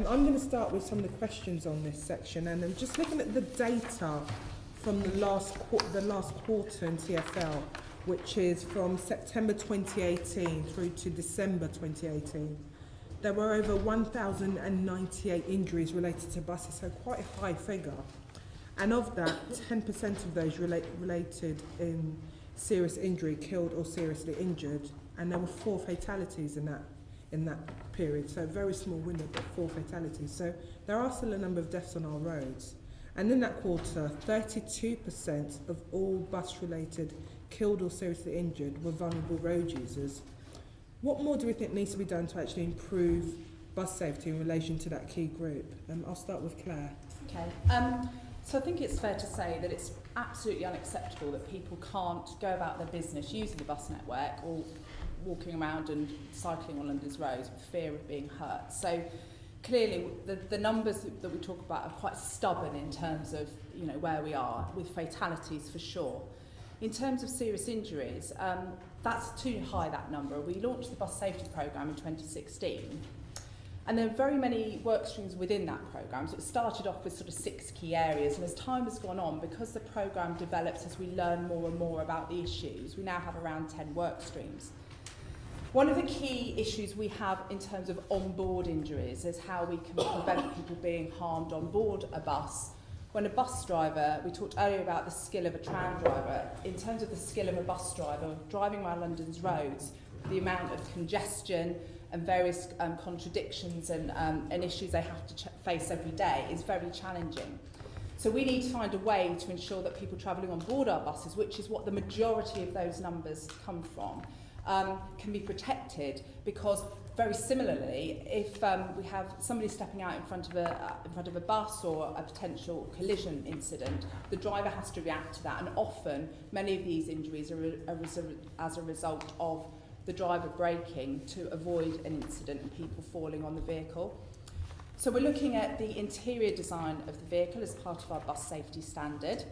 I'm going to start with some of the questions on this section, and I'm just looking at the data from the last quarter in TfL, which is from September 2018 through to December 2018. There were over 1,098 injuries related to buses, so quite a high figure. And of that, 10% of those related in serious injury, killed or seriously injured, and there were 4 fatalities in that period. So a very small window, but 4 fatalities. So there are still a number of deaths on our roads. And in that quarter, 32% of all bus-related killed or seriously injured were vulnerable road users. What more do we think needs to be done to actually improve bus safety in relation to that key group? I'll start with Claire. Okay. So I think it's fair to say that it's absolutely unacceptable that people can't go about their business using the bus network or walking around and cycling on London's roads with fear of being hurt. So clearly the numbers that we talk about are quite stubborn in terms of where we are, with fatalities for sure. In terms of serious injuries, that's too high, that number. We launched the bus safety programme in 2016. And there are very many work streams within that programme. So it started off with sort of 6 key areas. And as time has gone on, because the programme develops as we learn more and more about the issues, we now have around 10 work streams. One of the key issues we have in terms of on-board injuries is how we can prevent people being harmed on board a bus. When a bus driver, we talked earlier about the skill of a tram driver, in terms of the skill of a bus driver driving around London's roads, the amount of congestion and various contradictions and issues they have to face every day is very challenging. So we need to find a way to ensure that people travelling on board our buses, which is what the majority of those numbers come from, can be protected, because very similarly, if we have somebody stepping out in front of a bus or a potential collision incident, the driver has to react to that, and often many of these injuries are as a result of the driver braking to avoid an incident and people falling on the vehicle. So we're looking at the interior design of the vehicle as part of our bus safety standard.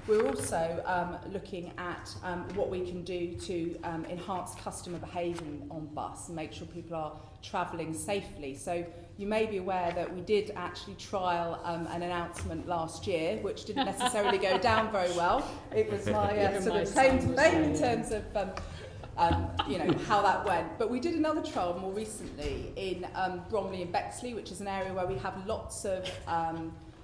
We're also looking at what we can do to enhance customer behaviour on bus and make sure people are travelling safely. So you may be aware that we did actually trial an announcement last year, which didn't necessarily go down very well. It was my sort of claim to fame in terms of how that went. But we did another trial more recently in Bromley and Bexley, which is an area where we have lots of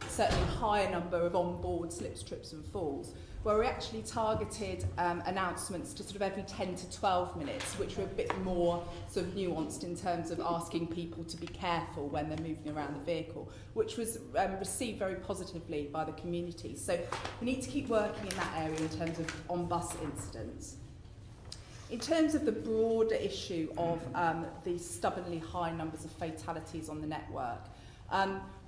certainly higher number of on-board slips, trips and falls, where we actually targeted announcements to sort of every 10 to 12 minutes, which were a bit more sort of nuanced in terms of asking people to be careful when they're moving around the vehicle, which was received very positively by the community. So we need to keep working in that area in terms of on-bus incidents. In terms of the broader issue of the stubbornly high numbers of fatalities on the network,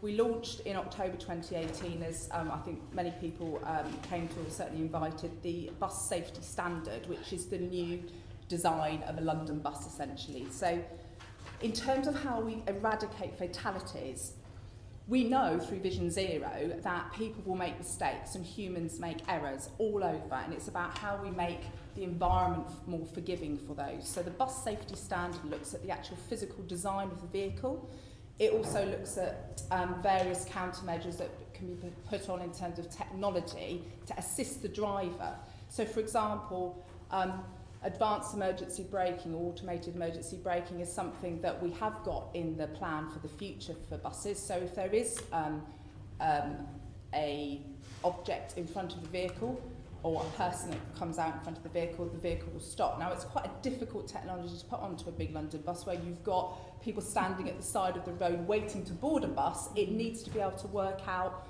we launched in October 2018, as I think many people came to, or certainly invited, the bus safety standard, which is the new design of a London bus essentially. So in terms of how we eradicate fatalities, we know through Vision Zero that people will make mistakes and humans make errors all over, and it's about how we make the environment more forgiving for those. So the bus safety standard looks at the actual physical design of the vehicle. It also looks at various countermeasures that can be put on in terms of technology to assist the driver. So for example, advanced emergency braking or automated emergency braking is something that we have got in the plan for the future for buses. So if there is a object in front of the vehicle or a person that comes out in front of the vehicle will stop. Now, it's quite a difficult technology to put onto a big London bus where you've got people standing at the side of the road waiting to board a bus. It needs to be able to work out,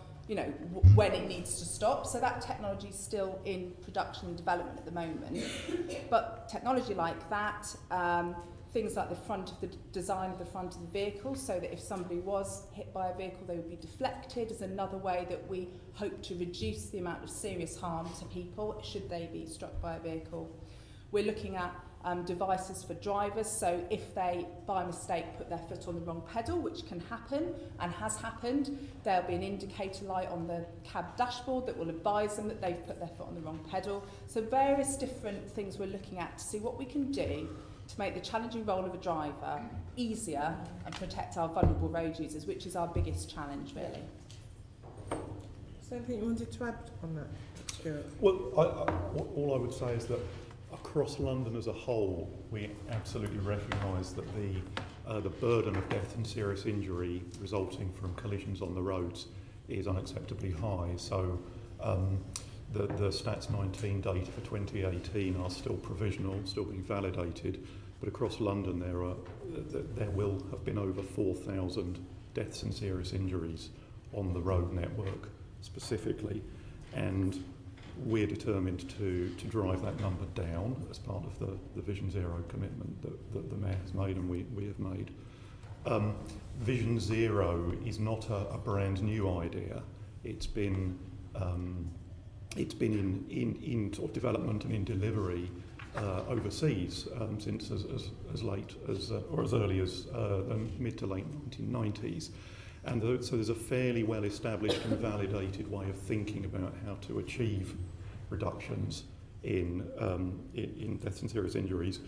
when it needs to stop. So that technology is still in production and development at the moment. But technology like that, things like the front of the design of the front of the vehicle, so that if somebody was hit by a vehicle, they would be deflected, is another way that we hope to reduce the amount of serious harm to people should they be struck by a vehicle. We're looking at devices for drivers, so if they by mistake put their foot on the wrong pedal, which can happen and has happened, there'll be an indicator light on the cab dashboard that will advise them that they've put their foot on the wrong pedal. So various different things we're looking at to see what we can do to make the challenging role of a driver easier and protect our vulnerable road users, which is our biggest challenge, really. Is there anything you wanted to add on that, Stuart? Well, all I would say is that across London as a whole, we absolutely recognise that the burden of death and serious injury resulting from collisions on the roads is unacceptably high. So the Stats 19 data for 2018 are still provisional, still being validated, but across London there will have been over 4,000 deaths and serious injuries on the road network specifically, and we're determined to drive that number down as part of the Vision Zero commitment that the Mayor has made and we have made. Vision Zero is not a brand new idea. It's been in sort of development and in delivery overseas since as late as or as early as the mid to late 1990s. And so there's a fairly well established and validated way of thinking about how to achieve reductions in deaths and serious injuries,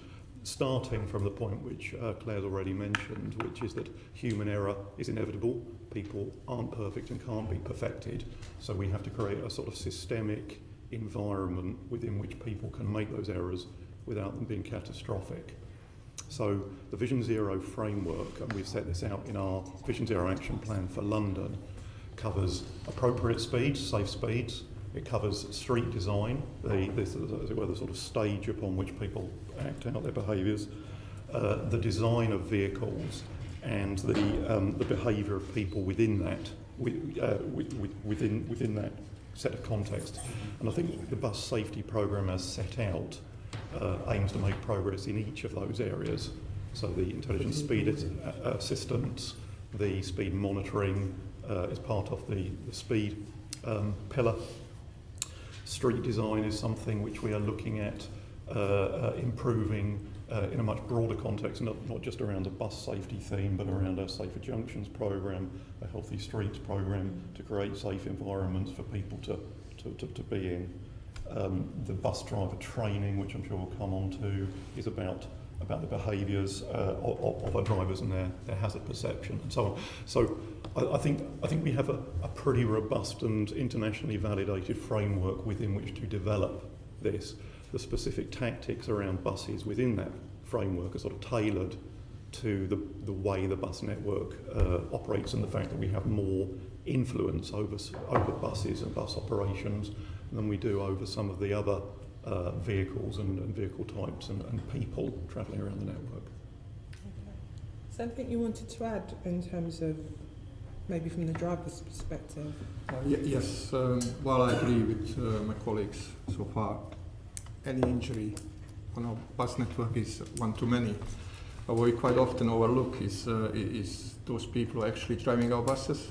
starting from the point which Claire's already mentioned, which is that human error is inevitable. People aren't perfect and can't be perfected, so we have to create a sort of systemic environment within which people can make those errors without them being catastrophic. So the Vision Zero framework, and we've set this out in our Vision Zero action plan for London, covers appropriate speeds, safe speeds. It covers street design, as it were, the sort of stage upon which people act out their behaviours, the design of vehicles, and the behaviour of people within that, within that set of context. And I think the bus safety programme as set out aims to make progress in each of those areas. So the intelligent speed assistance, the speed monitoring is part of the speed pillar. Street design is something which we are looking at improving in a much broader context, not just around the bus safety theme, but around our Safer Junctions programme, a Healthy Streets programme to create safe environments for people to be in. The bus driver training, which I'm sure we'll come on to, is about the behaviours of our drivers and their hazard perception and so on. So I think we have a pretty robust and internationally validated framework within which to develop this. The specific tactics around buses within that framework are sort of tailored to the way the bus network operates, and the fact that we have more influence over buses and bus operations than we do over some of the other vehicles and vehicle types and people travelling around the network. Okay. Is there anything you wanted to add in terms of maybe from the driver's perspective? Yes, while I agree with my colleagues so far, any injury on our bus network is one too many. What we quite often overlook is those people who are actually driving our buses,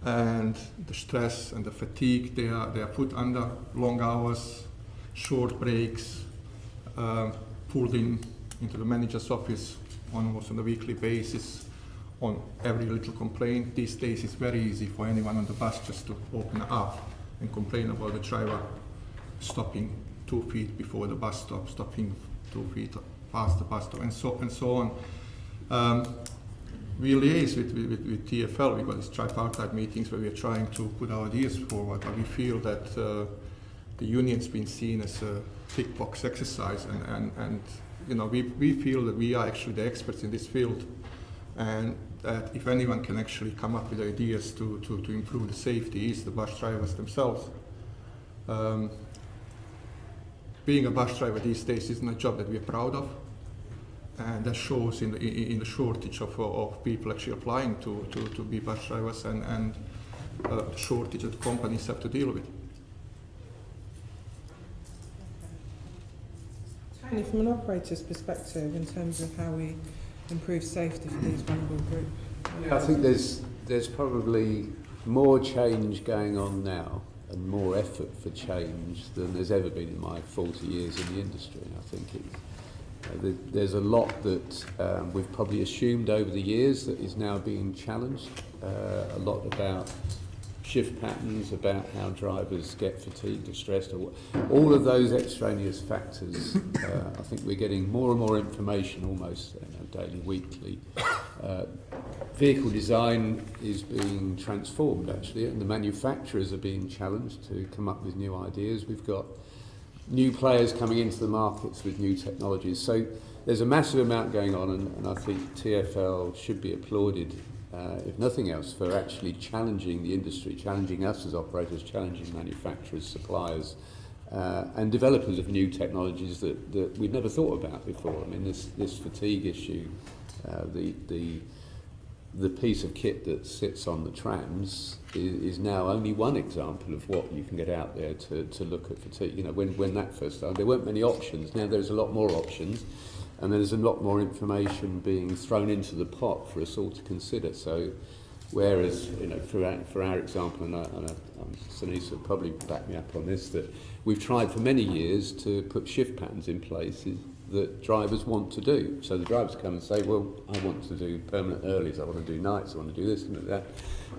and the stress and the fatigue they are put under, long hours, short breaks, pulled into the manager's office almost on a weekly basis on every little complaint. These days it's very easy for anyone on the bus just to open up and complain about the driver stopping 2 feet before the bus stop, stopping 2 feet past the bus stop, and so on. We liaise with TfL. We've got these tripartite meetings where we are trying to put our ideas forward, but we feel that the union's been seen as a tick box exercise, and you know, we feel that we are actually the experts in this field, and that if anyone can actually come up with ideas to improve the safety, is the bus drivers themselves. Being a bus driver these days isn't a job that we are proud of, and that shows in the shortage of people actually applying to be bus drivers, and shortage that companies have to deal with. Tony, from an operator's perspective, in terms of how we improve safety for these vulnerable groups? I think there's probably more change going on now and more effort for change than there's ever been in my 40 years in the industry. I think there's a lot that we've probably assumed over the years that is now being challenged. A lot about shift patterns, about how drivers get fatigued or stressed, or all of those extraneous factors. I think we're getting more and more information almost daily, weekly. Vehicle design is being transformed actually, and the manufacturers are being challenged to come up with new ideas. We've got new players coming into the markets with new technologies. So there's a massive amount going on, and I think TfL should be applauded, if nothing else, for actually challenging the industry, challenging us as operators, challenging manufacturers, suppliers, and developers of new technologies that we'd never thought about before. I mean, this fatigue issue, the piece of kit that sits on the trams is now only one example of what you can get out there to look at fatigue. You know, when that first started, there weren't many options. Now there's a lot more options, and there's a lot more information being thrown into the pot for us all to consider. So, whereas, you know, for our example, and Sinisa will probably back me up on this, that we've tried for many years to put shift patterns in place that drivers want to do. So the drivers come and say, well, I want to do permanent earlies, I want to do nights, I want to do this and that.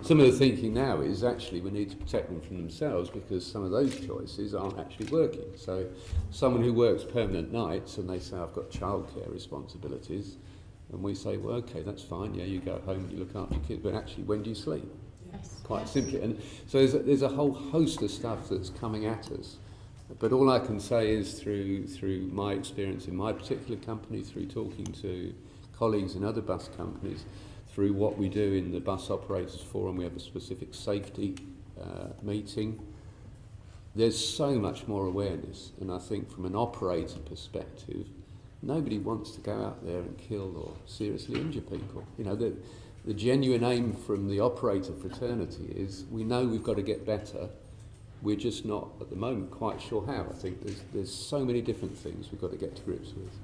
Some of the thinking now is actually we need to protect them from themselves, because some of those choices aren't actually working. So someone who works permanent nights and they say, I've got childcare responsibilities, and we say, well, okay, that's fine, yeah, you go home and you look after your kids, but actually, when do you sleep? Yes. Quite simply. And so there's a whole host of stuff that's coming at us. But all I can say is through my experience in my particular company, through talking to colleagues in other bus companies, through what we do in the Bus Operators Forum, we have a specific safety meeting. There's so much more awareness, and I think from an operator perspective, nobody wants to go out there and kill or seriously injure people. You know, the genuine aim from the operator fraternity is we know we've got to get better. We're just not, at the moment, quite sure how. I think there's so many different things we've got to get to grips with.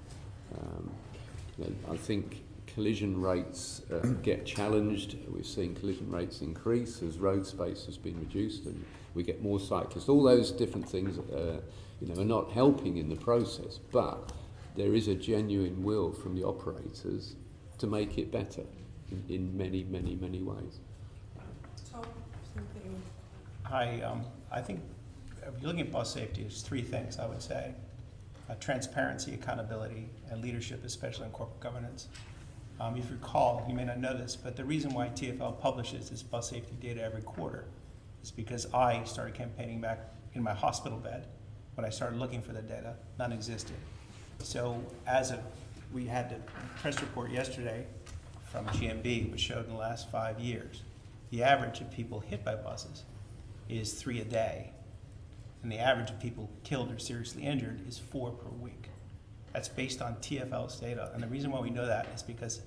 You know, I think collision rates get challenged. We're seeing collision rates increase as road space has been reduced, and we get more cyclists. All those different things, you know, are not helping in the process, but there is a genuine will from the operators to make it better in many, many, many ways. Tom, something? I think if you're looking at bus safety, there's three things I would say. Transparency, accountability, and leadership, especially in corporate governance. If you recall, you may not know this, but the reason why TfL publishes this bus safety data every quarter is because I started campaigning back in my hospital bed when I started looking for the data. None existed. So we had the press report yesterday from GMB, which showed in the last 5 years, the average of people hit by buses is 3 a day, and the average of people killed or seriously injured is 4 per week. That's based on TfL's data, and the reason why we know that is because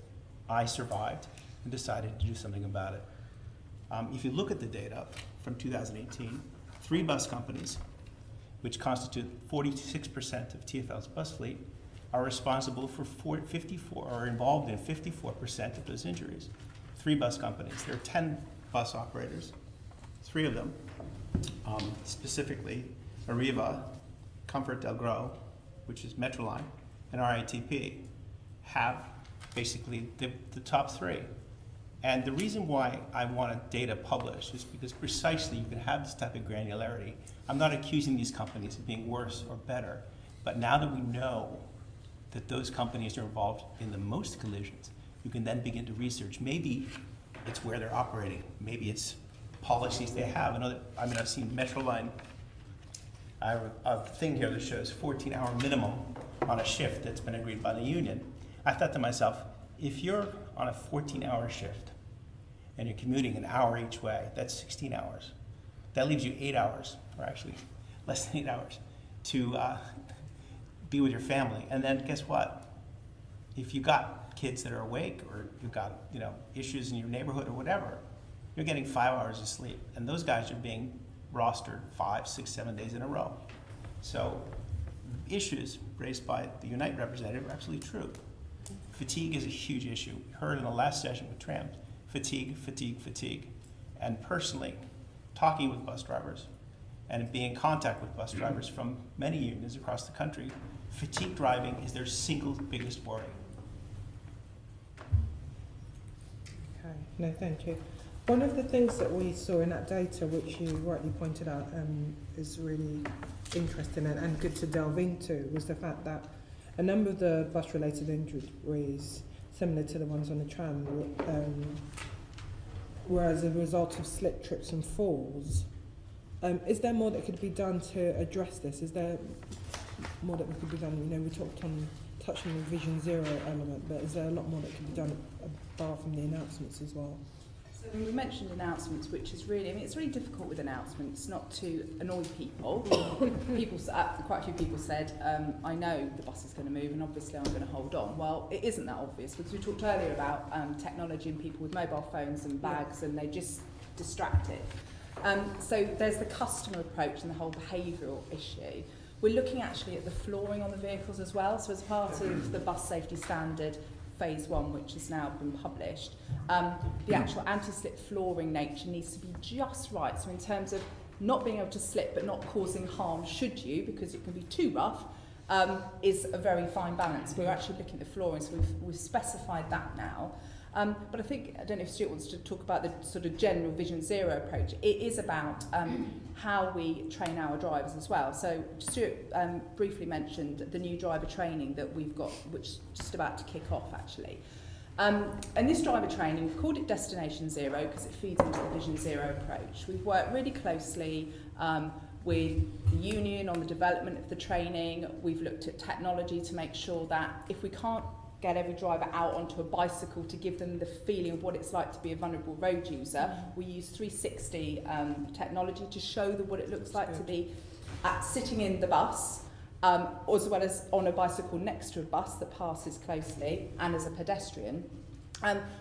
I survived and decided to do something about it. If you look at the data from 2018, 3 bus companies, which constitute 46% of TfL's bus fleet, are responsible for 54, or involved in 54% of those injuries. 3 bus companies. There are 10 bus operators. 3 of them, specifically Arriva, Comfort Del Gro, which is Metroline, and RITP, have basically the top 3. And the reason why I want data published is because precisely you can have this type of granularity. I'm not accusing these companies of being worse or better, but now that we know that those companies are involved in the most collisions, you can then begin to research. Maybe it's where they're operating. Maybe it's policies they have. I've seen Metroline. I have a thing here that shows 14-hour minimum on a shift that's been agreed by the union. I thought to myself, if you're on a 14-hour shift and you're commuting an hour each way, that's 16 hours. That leaves you 8 hours, or actually less than 8 hours, to be with your family. And then guess what? If you got kids that are awake, or you've got issues in your neighborhood or whatever, you're getting 5 hours of sleep. And those guys are being rostered 5, 6, 7 days in a row. So issues raised by the Unite representative are absolutely true. Fatigue is a huge issue. We heard in the last session with trams, fatigue, fatigue, fatigue. And personally, talking with bus drivers and being in contact with bus drivers from many unions across the country, fatigue driving is their single biggest worry. Okay, no, thank you. One of the things that we saw in that data, which you rightly pointed out, is really interesting and good to delve into, was the fact that a number of the bus-related injuries, similar to the ones on the tram, were as a result of slip, trips and falls. Is there more that could be done to address this? Is there more that could be done? You know, we touched on the Vision Zero element, but is there a lot more that could be done apart from the announcements as well? So we mentioned announcements, which is really, I mean, it's really difficult with announcements not to annoy people. Quite a few people said, I know the bus is going to move and obviously I'm going to hold on. Well, it isn't that obvious, because we talked earlier about technology and people with mobile phones and bags, and they just distracted. So there's the customer approach and the whole behavioural issue. We're looking actually at the flooring on the vehicles as well. So as part of the bus safety standard phase 1, which has now been published, the actual anti-slip flooring nature needs to be just right. So in terms of not being able to slip but not causing harm should you, because it can be too rough, is a very fine balance. We're actually looking at the flooring, so we've specified that now. But I think, I don't know if Stuart wants to talk about the sort of general Vision Zero approach. It is about how we train our drivers as well. So Stuart briefly mentioned the new driver training that we've got, which is just about to kick off actually. And this driver training, we've called it Destination Zero because it feeds into the Vision Zero approach. We've worked really closely with the union on the development of the training. We've looked at technology to make sure that if we can't get every driver out onto a bicycle to give them the feeling of what it's like to be a vulnerable road user, we use 360 technology to show them what it looks like to be sitting in the bus, as well as on a bicycle next to a bus that passes closely, and as a pedestrian.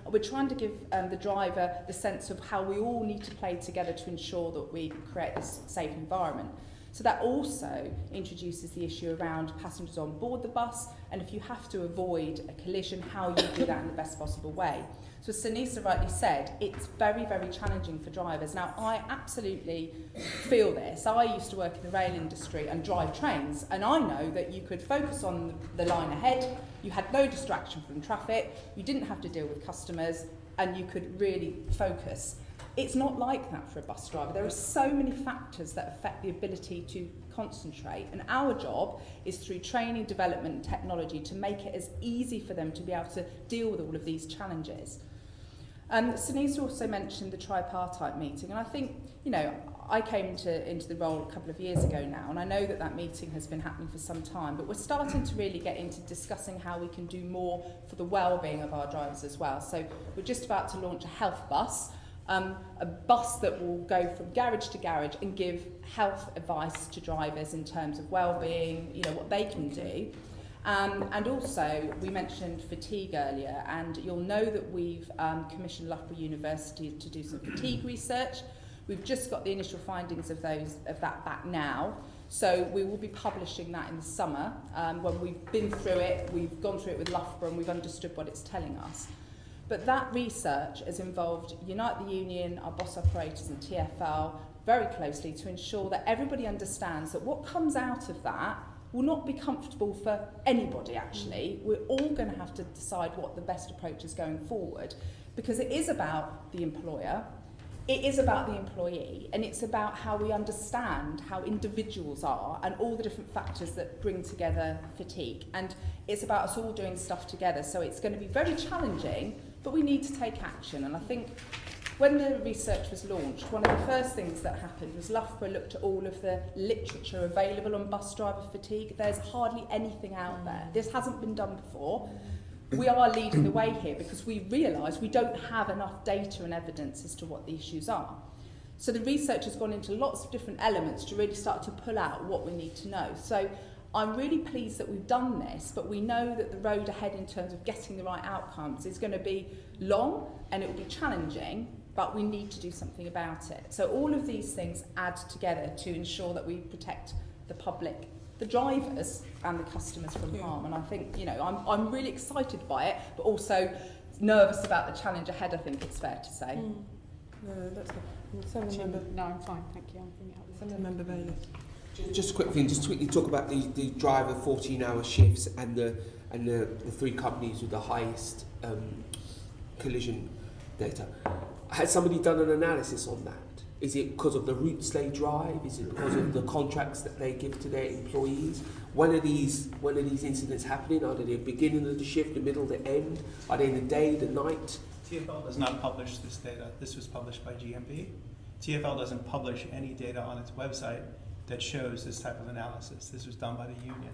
We're trying to give the driver the sense of how we all need to play together to ensure that we create this safe environment. So that also introduces the issue around passengers on board the bus, and if you have to avoid a collision, how you do that in the best possible way. So as Sinisa rightly said, it's very, very challenging for drivers. Now, I absolutely feel this. I used to work in the rail industry and drive trains, and I know that you could focus on the line ahead, you had no distraction from traffic, you didn't have to deal with customers, and you could really focus. It's not like that for a bus driver. There are so many factors that affect the ability to concentrate, and our job is through training, development and technology to make it as easy for them to be able to deal with all of these challenges. Sinisa also mentioned the tripartite meeting, and I think, you know, I came into the role a couple of years ago now, and I know that meeting has been happening for some time, but we're starting to really get into discussing how we can do more for the well-being of our drivers as well. So we're just about to launch a health bus, a bus that will go from garage to garage and give health advice to drivers in terms of well-being, you know, what they can do. And also, we mentioned fatigue earlier, and you'll know that we've commissioned Loughborough University to do some fatigue research. We've just got the initial findings of that back now. So we will be publishing that in the summer. When we've been through it, we've gone through it with Loughborough and we've understood what it's telling us. But that research has involved Unite the Union, our bus operators and TfL very closely to ensure that everybody understands that what comes out of that will not be comfortable for anybody actually. We're all going to have to decide what the best approach is going forward, because it is about the employer, it is about the employee, and it's about how we understand how individuals are and all the different factors that bring together fatigue. And it's about us all doing stuff together. So it's going to be very challenging, but we need to take action. And I think when the research was launched, one of the first things that happened was Loughborough looked at all of the literature available on bus driver fatigue. There's hardly anything out there. This hasn't been done before. We are leading the way here because we realise we don't have enough data and evidence as to what the issues are. So the research has gone into lots of different elements to really start to pull out what we need to know. So I'm really pleased that we've done this, but we know that the road ahead in terms of getting the right outcomes is going to be long and it will be challenging, but we need to do something about it. So all of these things add together to ensure that we protect the public, the drivers and the customers from harm. And I think, you know, I'm really excited by it, but also nervous about the challenge ahead, I think it's fair to say. No, that's good. No, I'm fine, thank you. Member Bailey. Just a quick thing, just quickly talk about the driver 14-hour shifts and the three companies with the highest collision data. Has somebody done an analysis on that? Is it because of the routes they drive? Is it because of the contracts that they give to their employees? When are these incidents happening? Are they the beginning of the shift, the middle, the end? Are they in the day, the night? TfL does not publish this data. This was published by GMB. TfL doesn't publish any data on its website that shows this type of analysis. This was done by the union.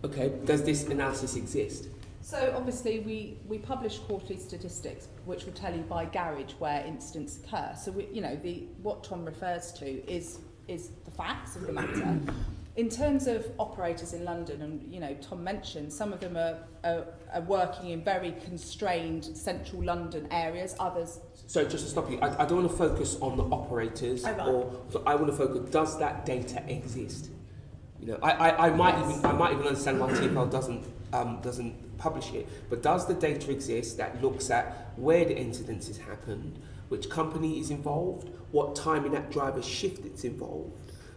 Okay, does this analysis exist? So obviously we publish quarterly statistics which will tell you by garage where incidents occur. So what Tom refers to is the facts of the matter. In terms of operators in London, and Tom mentioned some of them are working in very constrained central London areas. Others. So just to stop you, I don't want to focus on the operators, so I want to focus. Does that data exist? I might even understand why TfL doesn't publish it, but does the data exist that looks at where the incidents has happened, which company is involved, what time in that driver's shift it's involved?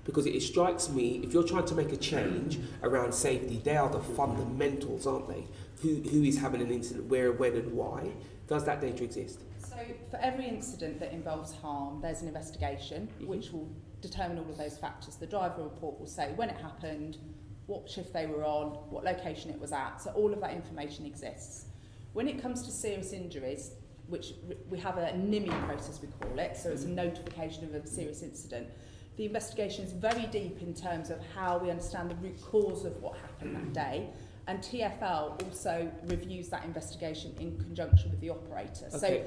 Because it strikes me, if you're trying to make a change around safety, they are the fundamentals, aren't they? Who is having an incident, where, when and why? Does that data exist? So for every incident that involves harm, there's an investigation which will determine all of those factors. The driver report will say when it happened, what shift they were on, what location it was at, so all of that information exists. When it comes to serious injuries, which we have a NIMI process, we call it, so it's a notification of a serious incident, the investigation is very deep in terms of how we understand the root cause of what happened that day, and TfL also reviews that investigation in conjunction with the operator. Okay.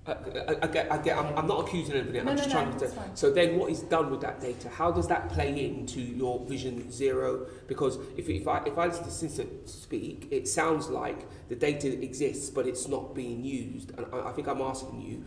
I'm not accusing anybody. I'm just trying to. So then, what is done with that data? How does that play into your Vision Zero? Because if I listen to Sinisa speak, it sounds like the data exists, but it's not being used. And I think I'm asking you,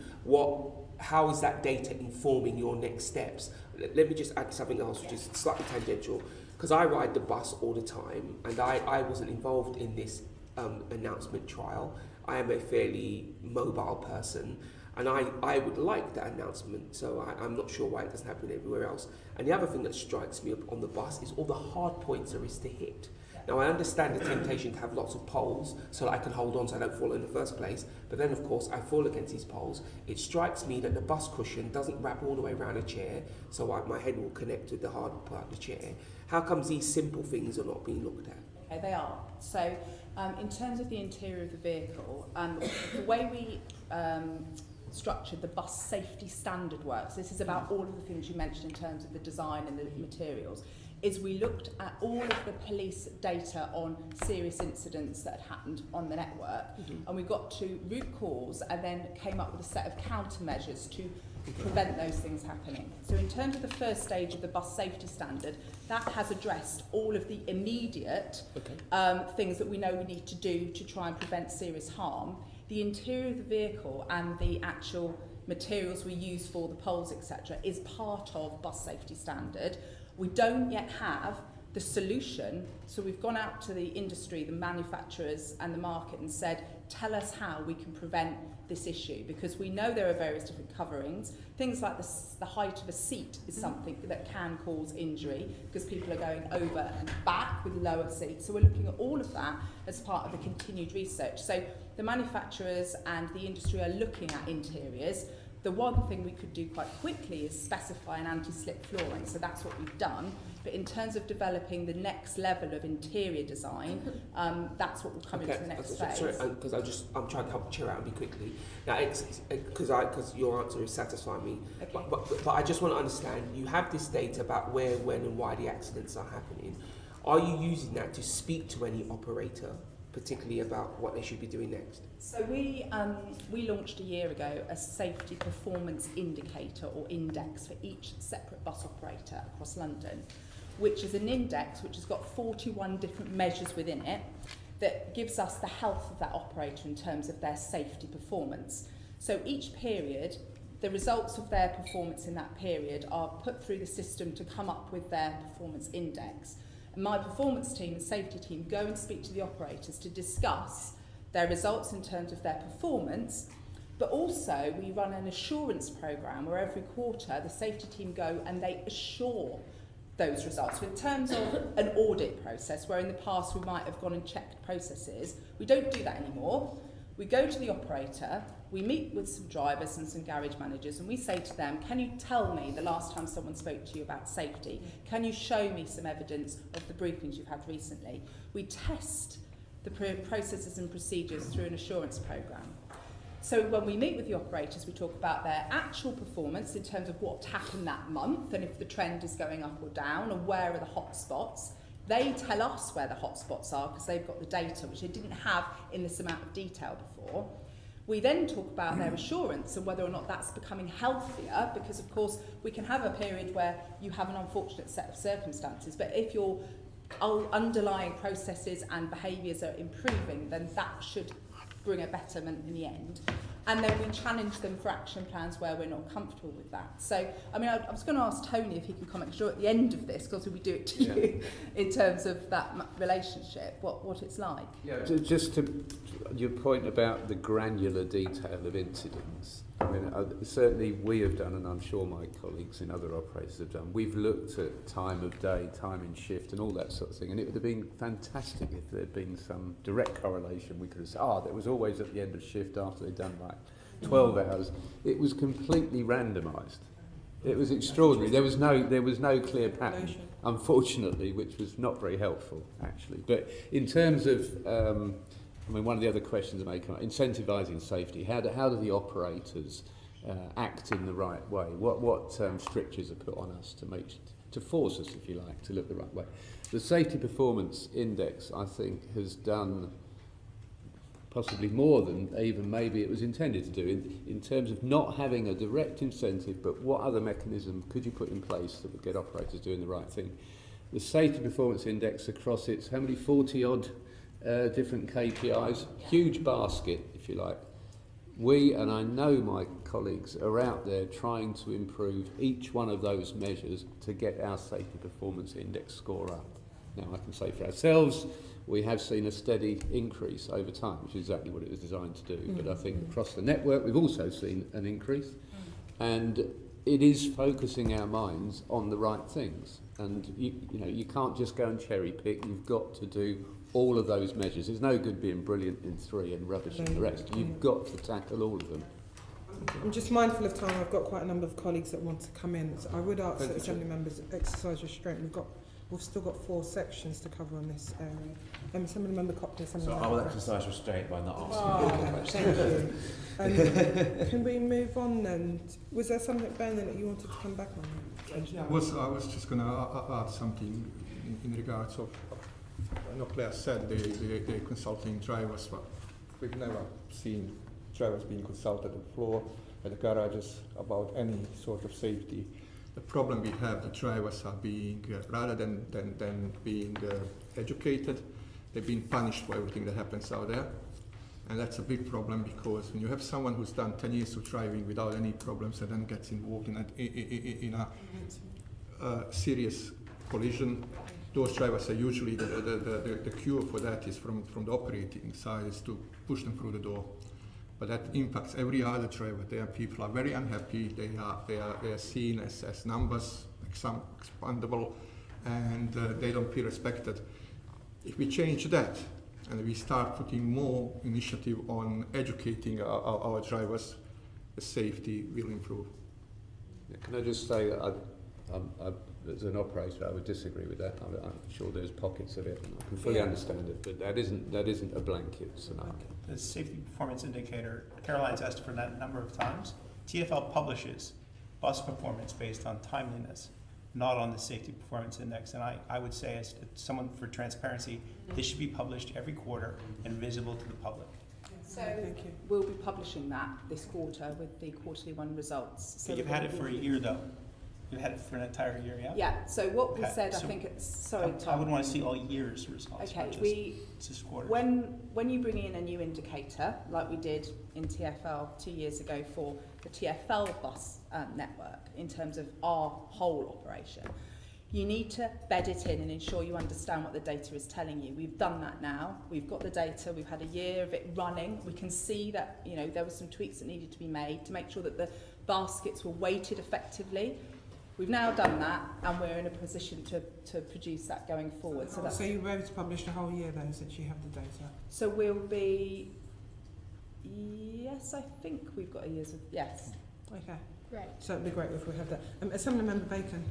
how is that data informing your next steps? Let me just add something else, which is slightly tangential. Because I ride the bus all the time, and I wasn't involved in this announcement trial. I am a fairly mobile person, and I would like that announcement, so I'm not sure why it doesn't happen everywhere else. And the other thing that strikes me on the bus is all the hard points there is to hit. Now, I understand the temptation to have lots of poles so that I can hold on so I don't fall in the first place, but then, of course, I fall against these poles. It strikes me that the bus cushion doesn't wrap all the way around a chair, so my head will connect with the hard part of the chair. How comes these simple things are not being looked at? Okay, they are. So, in terms of the interior of the vehicle, the way we structured the bus safety standard works, this is about all of the things you mentioned in terms of the design and the materials, is we looked at all of the police data on serious incidents that had happened on the network, and we got to root cause and then came up with a set of countermeasures to prevent those things happening. So in terms of the first stage of the bus safety standard, that has addressed all of the immediate things that we know we need to do to try and prevent serious harm. The interior of the vehicle and the actual materials we use for the poles, etc., is part of bus safety standard. We don't yet have the solution, so we've gone out to the industry, the manufacturers and the market and said, tell us how we can prevent this issue, because we know there are various different coverings. Things like the height of a seat is something that can cause injury because people are going over and back with lower seats. So we're looking at all of that as part of the continued research. So the manufacturers and the industry are looking at interiors. The one thing we could do quite quickly is specify an anti-slip flooring, so that's what we've done. But in terms of developing the next level of interior design, that's what will come into the next phase. Sorry, because I'm trying to help cheer out and be quickly. Now, because your answer is satisfying me. Okay. But I just want to understand, you have this data about where, when and why the accidents are happening. Are you using that to speak to any operator, particularly about what they should be doing next? So we launched a year ago a safety performance indicator or index for each separate bus operator across London, which is an index which has got 41 different measures within it that gives us the health of that operator in terms of their safety performance. So each period, the results of their performance in that period are put through the system to come up with their performance index. And my performance team and safety team go and speak to the operators to discuss their results in terms of their performance, but also we run an assurance programme where every quarter the safety team go and they assure those results. So in terms of an audit process, where in the past we might have gone and checked processes, we don't do that anymore. We go to the operator, we meet with some drivers and some garage managers, and we say to them, can you tell me the last time someone spoke to you about safety? Can you show me some evidence of the briefings you've had recently? We test the processes and procedures through an assurance programme. So when we meet with the operators, we talk about their actual performance in terms of what happened that month and if the trend is going up or down and where are the hot spots. They tell us where the hot spots are because they've got the data, which they didn't have in this amount of detail before. We then talk about their assurance and whether or not that's becoming healthier, because of course we can have a period where you have an unfortunate set of circumstances, but if your underlying processes and behaviours are improving, then that should bring a betterment in the end. And then we challenge them for action plans where we're not comfortable with that. So, I mean, I was going to ask Tony if he can comment, because at the end of this, because we do it to you, in terms of that relationship, what it's like. Yeah, just to your point about the granular detail of incidents, I mean, certainly we have done, and I'm sure my colleagues in other operators have done, we've looked at time of day, time in shift and all that sort of thing, and it would have been fantastic if there had been some direct correlation. We could have said, there was always at the end of shift after they'd done like 12 hours. It was completely randomised. It was extraordinary. There was no clear pattern, unfortunately, which was not very helpful, actually. But in terms of, I mean, one of the other questions that may come up, incentivising safety, how do the operators act in the right way? What strictures are put on us to force us, if you like, to look the right way? The Safety Performance Index, I think, has done possibly more than even maybe it was intended to do in terms of not having a direct incentive, but what other mechanism could you put in place that would get operators doing the right thing? The Safety Performance Index across its, 40-odd different KPIs, huge basket, if you like. We, and I know my colleagues, are out there trying to improve each one of those measures to get our Safety Performance Index score up. Now, I can say for ourselves, we have seen a steady increase over time, which is exactly what it was designed to do. But I think across the network, we've also seen an increase. And it is focusing our minds on the right things. And, you can't just go and cherry pick. You've got to do all of those measures. There's no good being brilliant in 3 and rubbish in the rest. You've got to tackle all of them. I'm just mindful of time. I've got quite a number of colleagues that want to come in. So I would ask that assembly members exercise restraint. We've still got 4 sections to cover on this area. Assembly member Copley. So I will exercise restraint by not asking you questions. Thank you. Can we move on then? Was there something, Ben, that you wanted to come back on? I was just going to add something in regards of, I know Claire said they're consulting drivers, but we've never seen drivers being consulted at the floor, at the garages, about any sort of safety. The problem we have, the drivers are being, rather than being educated, they're being punished for everything that happens out there. And that's a big problem, because when you have someone who's done 10 years of driving without any problems and then gets involved in a serious collision, those drivers are usually, the cure for that is from the operating side, is to push them through the door. But that impacts every other driver. There, people are very unhappy. They are seen as numbers, expandable, and they don't feel respected. If we change that and we start putting more initiative on educating our drivers, the safety will improve. Yeah, can I just say that as an operator, I would disagree with that. I'm sure there's pockets of it, and I can fully understand it, but that isn't a blanket scenario. The safety performance indicator, Caroline's asked for that a number of times. TfL publishes bus performance based on timeliness, not on the safety performance index. And I would say, as someone for transparency, this should be published every quarter and visible to the public. So we'll be publishing that this quarter with the quarterly one results. So but you've had it for a year, though. You've had it for an entire year, yeah? Yeah, so what we said, so I think it's, sorry, Tom. I would want to see all year's results. Okay, just quarters. When you bring in a new indicator, like we did in TfL 2 years ago for the TfL bus network, in terms of our whole operation, you need to bed it in and ensure you understand what the data is telling you. We've done that now. We've got the data. We've had a year of it running. We can see that, there were some tweaks that needed to be made to make sure that the baskets were weighted effectively. We've now done that, and we're in a position to produce that going forward. So you were able to publish the whole year then, since you have the data? So we'll be Yes, I think we've got a years of... Yes. Okay. Right. So it'd be great if we have that. Assemblymember Bacon.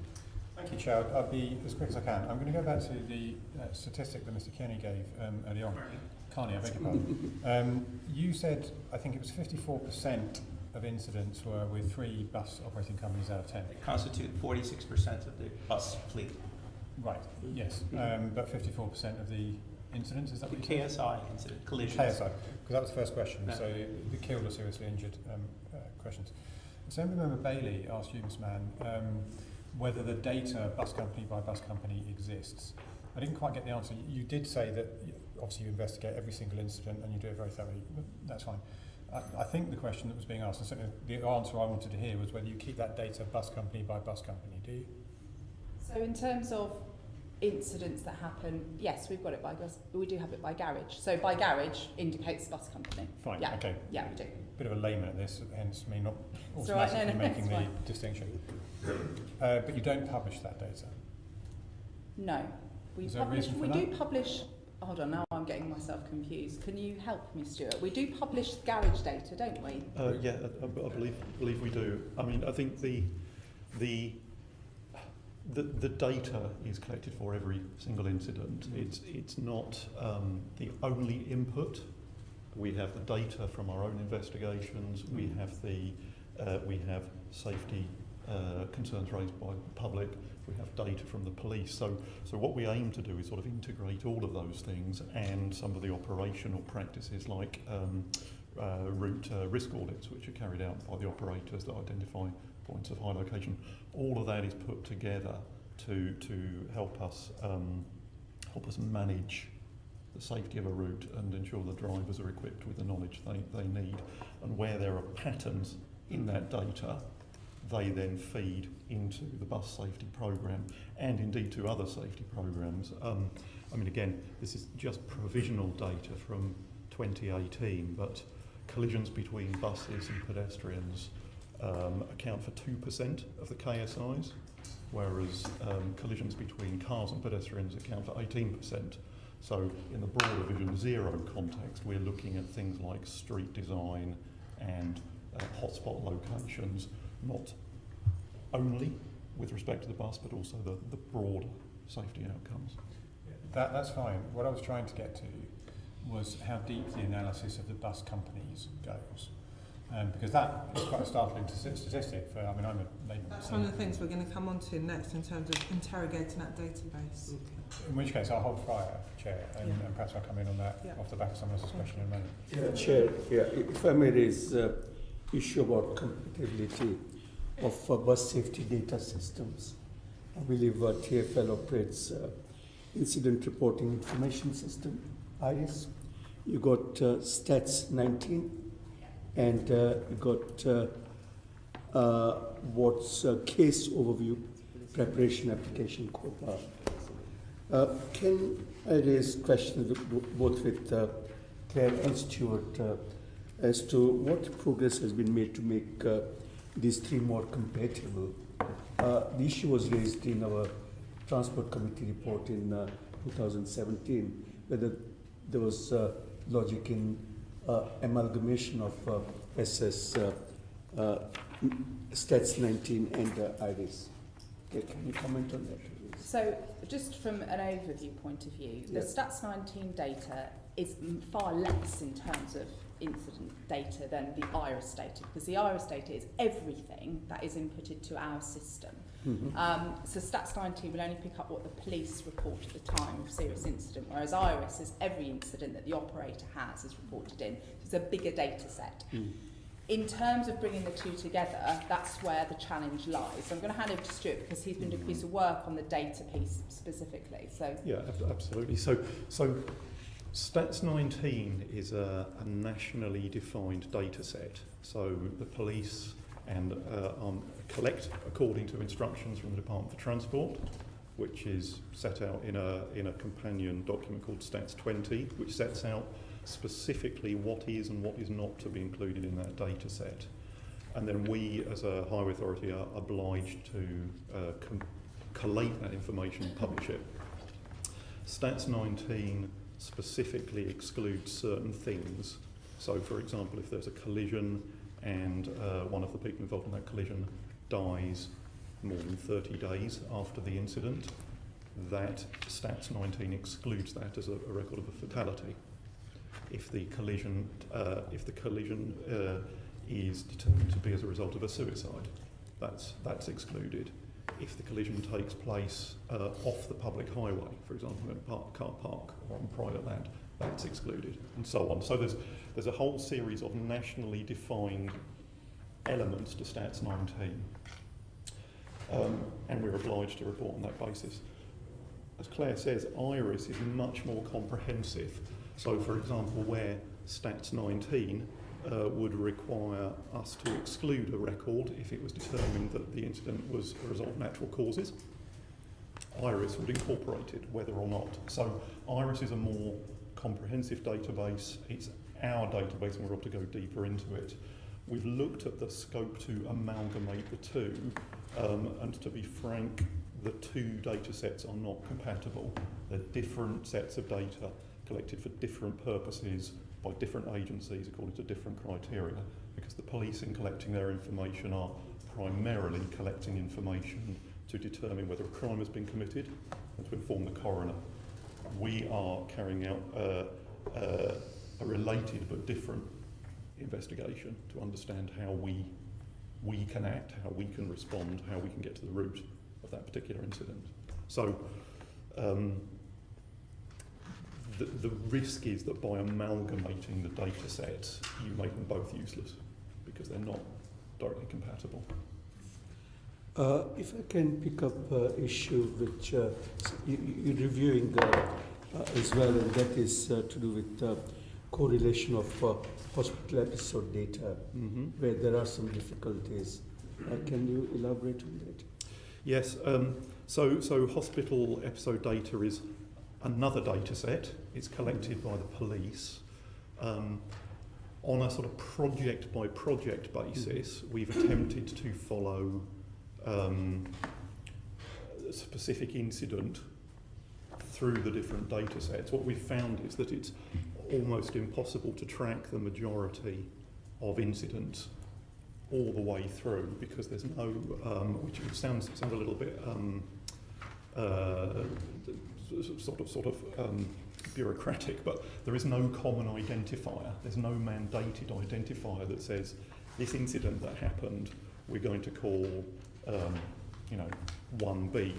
Thank you, Chair. I'll be as quick as I can. I'm going to go back to the statistic that Mr. Kearney gave early on. Kearney, I beg your pardon. You said, I think it was 54% of incidents were with 3 bus operating companies out of 10. They constitute 46% of the bus fleet. Right, yes. But 54% of the incidents, is that The what you said? KSI incident, collisions. KSI, because that was the first question. No. So the killed or seriously injured questions. Assemblymember Bailey asked you, Ms. Mann, whether the data bus company by bus company exists. I didn't quite get the answer. You did say that obviously you investigate every single incident and you do it very thoroughly. That's fine. I think the question that was being asked, and certainly the answer I wanted to hear, was whether you keep that data bus company by bus company. Do you? So in terms of incidents that happen, yes, we've got it by bus, but we do have it by garage. So by garage indicates bus company. Fine, Yeah. okay. Yeah, we do. Bit of a layman at this, hence me not It's all right, automatically no, making it's the fine. distinction. But you don't publish that data. No. We Is there a publish, reason for we that? do publish, hold on, now I'm getting myself confused. Can you help me, Stuart? We do publish garage data, don't we? Yeah, I believe we do. I mean, I think the data is collected for every single incident. It's not the only input. We have the data from our own investigations. We have safety concerns raised by the public. We have data from the police. So what we aim to do is sort of integrate all of those things and some of the operational practices like route risk audits, which are carried out by the operators that identify points of high location. All of that is put together to help us manage the safety of a route and ensure the drivers are equipped with the knowledge they need. And where there are patterns in that data, they then feed into the bus safety programme and indeed to other safety programmes. I mean, again, this is just provisional data from 2018, but collisions between buses and pedestrians account for 2% of the KSIs, whereas collisions between cars and pedestrians account for 18%. So in the broader Vision Zero context, we're looking at things like street design and hotspot locations, not only with respect to the bus, but also the broader safety outcomes. That's fine. What I was trying to get to was how deep the analysis of the bus companies goes. Because that is quite a startling statistic. I'm a layman. That's one of the things we're going to come on to next in terms of interrogating that database. In which case, I'll hold fire, Chair, and perhaps I'll come in on that off the back of someone else's question in a moment. Chair, if I may raise issue about compatibility of bus safety data systems. I believe TfL operates Incident Reporting Information System, IRIS. You got Stats 19, and you got what's Case Overview Preparation Application Code. Can I raise questions both with Claire and Stuart as to what progress has been made to make these 3 more compatible? The issue was raised in our Transport Committee report in 2017, whether there was logic in amalgamation of SS Stats 19 and IRIS. Okay, can you comment on that, please? So just from an overview point of view, the Stats 19 data is far less in terms of incident data than the IRIS data, because the IRIS data is everything that is inputted to our system. So Stats 19 will only pick up what the police report at the time of serious incident, whereas IRIS is every incident that the operator has is reported in. It's a bigger data set. In terms of bringing the 2 together, that's where the challenge lies. So I'm going to hand over to Stuart because he's been doing a piece of work on the data piece specifically. So yeah, absolutely. So Stats 19 is a nationally defined data set. So the police and collect according to instructions from the Department for Transport, which is set out in a companion document called Stats 20, which sets out specifically what is and what is not to be included in that data set. And then we, as a highway authority, are obliged to collate that information and publish it. Stats 19 specifically excludes certain things So, for example, if there's a collision and one of the people involved in that collision dies more than 30 days after the incident, that Stats 19 excludes that as a record of a fatality. If the collision is determined to be as a result of a suicide, that's excluded. If the collision takes place off the public highway, for example, in a car park or on private land, that's excluded, and so on. So there's a whole series of nationally defined elements to Stats 19, and we're obliged to report on that basis. As Claire says, IRIS is much more comprehensive. So, for example, where Stats 19 would require us to exclude a record if it was determined that the incident was a result of natural causes, IRIS would incorporate it, whether or not. So IRIS is a more comprehensive database. It's our database, and we're able to go deeper into it. We've looked at the scope to amalgamate the two, and to be frank, the two data sets are not compatible. They're different sets of data collected for different purposes by different agencies according to different criteria, because the police in collecting their information are primarily collecting information to determine whether a crime has been committed and to inform the coroner. We are carrying out a related but different investigation to understand how we can act, how we can respond, how we can get to the root of that particular incident. So the risk is that by amalgamating the data sets, you make them both useless because they're not directly compatible. If I can pick up an issue which you're reviewing as well, and that is to do with correlation of hospital episode data, where there are some difficulties. Can you elaborate on that? Yes, so hospital episode data is another data set. It's collected by the police. On a sort of project by project basis, we've attempted to follow a specific incident through the different data sets. What we've found is that it's almost impossible to track the majority of incidents all the way through because there's no, which sounds a little bit sort of bureaucratic, but there is no common identifier. There's no mandated identifier that says this incident that happened we're going to call 1B,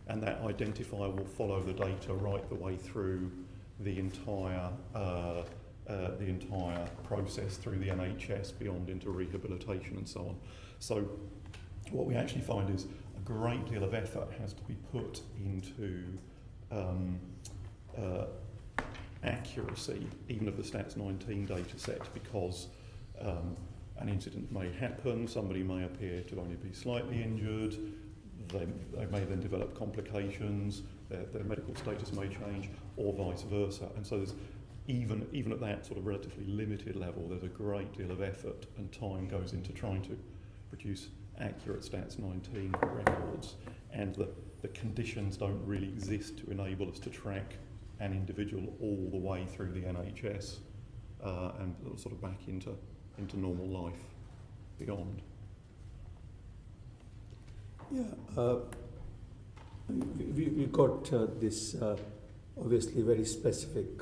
and that identifier will follow the data right the way through the entire process through the NHS beyond into rehabilitation and so on. So what we actually find is a great deal of effort has to be put into accuracy, even of the Stats 19 data set, because an incident may happen, somebody may appear to only be slightly injured, they may then develop complications, their medical status may change, or vice versa. And so there's even at that sort of relatively limited level, there's a great deal of effort and time goes into trying to produce accurate Stats 19 records, and the conditions don't really exist to enable us to track an individual all the way through the NHS and sort of back into normal life beyond. Yeah, we got this obviously very specific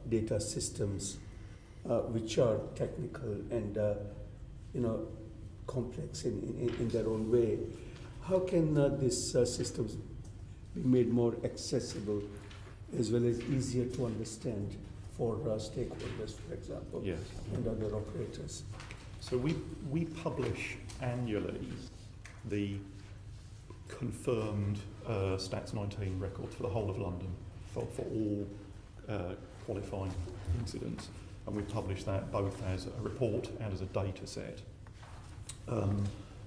data systems which are technical and complex in their own way. How can these systems be made more accessible as well as easier to understand for stakeholders, for example, yes, and other operators? So we publish annually the confirmed Stats 19 records for the whole of London for all qualifying incidents, and we publish that both as a report and as a data set.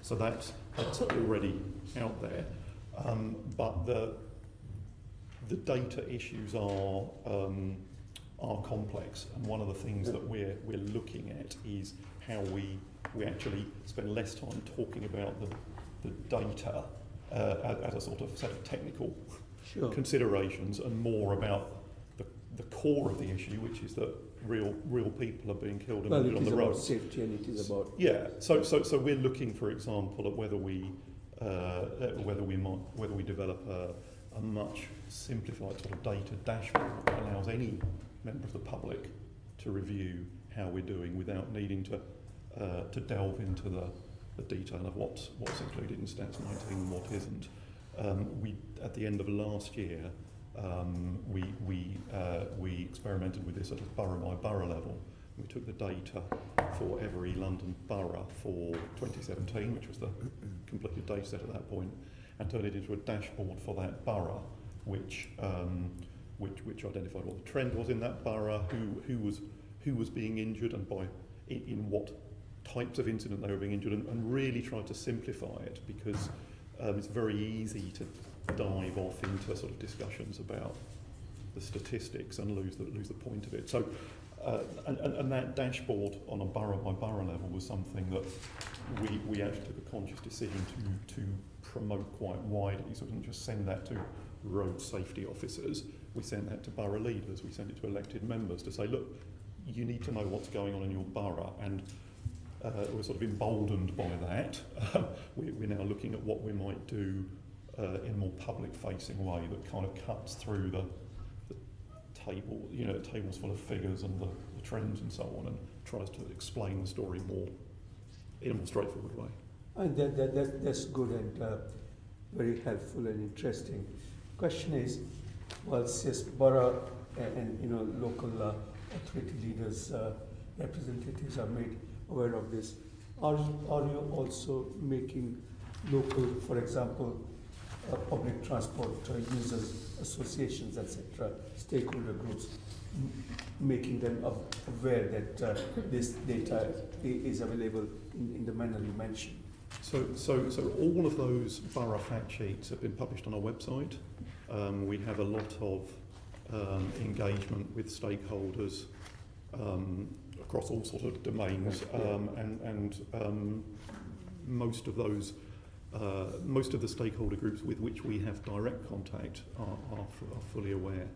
So that's already out there, but the data issues are complex, and one of the things that we're looking at is how we actually spend less time talking about the data as a sort of set of technical considerations, and more about the core of the issue, which is that real people are being killed and Well, wounded it on is the about roads. safety and it is about... Yeah, so we're looking, for example, at whether we develop a much simplified sort of data dashboard that allows any member of the public to review how we're doing without needing to delve into the detail of what's included in Stats 19 and what isn't. We at the end of last year we experimented with this at a borough by borough level. We took the data for every London borough for 2017, which was the completed data set at that point, and turned it into a dashboard for that borough, which identified what the trend was in that borough, who was being injured, and in what types of incident they were being injured, and really tried to simplify it, because it's very easy to dive off into sort of discussions about the statistics and lose the point of it. So, and that dashboard on a borough by borough level was something that we actually took a conscious decision to promote quite widely. So we didn't just send that to road safety officers. We sent that to borough leaders. We sent it to elected members to say, look, you need to know what's going on in your borough, and we're sort of emboldened by that. We're now looking at what we might do in a more public-facing way that kind of cuts through the table, tables full of figures and the trends and so on, and tries to explain the story more in a more straightforward way. And that's good and very helpful and interesting. Question is, well, since borough and local authority leaders, representatives are made aware of this, are you also making local, for example, public transport users associations, etc., stakeholder groups, making them aware that this data is available in the manner you mentioned? So all of those borough fact sheets have been published on our website. We have a lot of engagement with stakeholders across all sorts of domains, and most of those, most of the stakeholder groups with which we have direct contact are fully aware.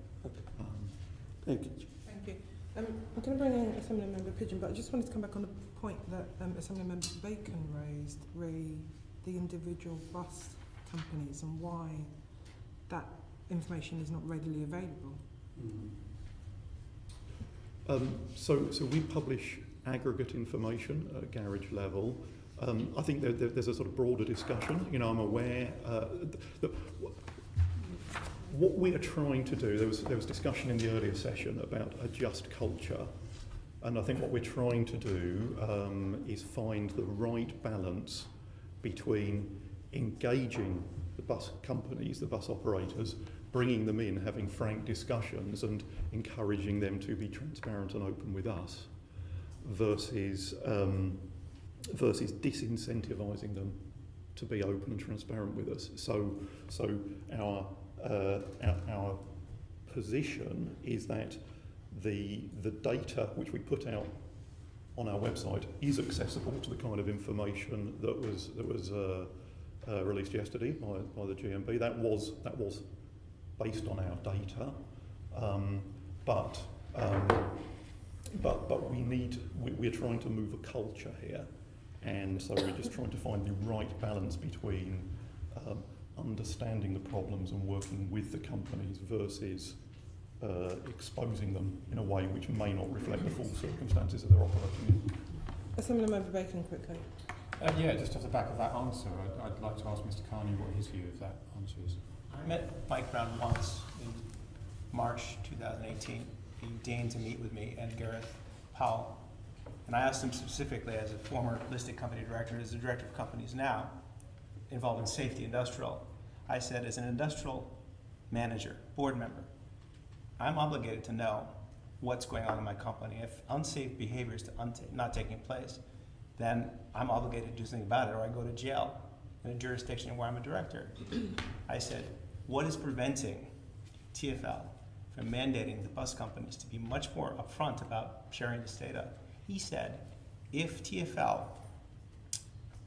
Thank you. Thank you. I'm going to bring in Assembly Member Pigeon, but I just wanted to come back on the point that Assembly Member Bacon raised, the individual bus companies and why that information is not readily available. So we publish aggregate information at a garage level. I think there's a sort of broader discussion. I'm aware that what we are trying to do, there was discussion in the earlier session about a just culture, and I think what we're trying to do is find the right balance between engaging the bus companies, the bus operators, bringing them in, having frank discussions and encouraging them to be transparent and open with us, versus disincentivising them to be open and transparent with us. So our position is that the data which we put out on our website is accessible to the kind of information that was released yesterday by the GMB. That was based on our data, but we're trying to move a culture here, and so we're just trying to find the right balance between understanding the problems and working with the companies versus exposing them in a way which may not reflect the full circumstances that they're operating in. Assembly Member Bacon, quickly. Yeah, just off the back of that answer, I'd like to ask Mr. Kearney what his view of that answer is. I met Mike Brown once in March 2018. He deigned to meet with me and Gareth Powell. And I asked him specifically, as a former listed company director, as a director of companies now, involved in safety industrial, I said, as an industrial manager, board member, I'm obligated to know what's going on in my company. If unsafe behavior is not taking place, then I'm obligated to do something about it, or I go to jail in a jurisdiction where I'm a director. I said, what is preventing TfL from mandating the bus companies to be much more upfront about sharing this data? He said, if TfL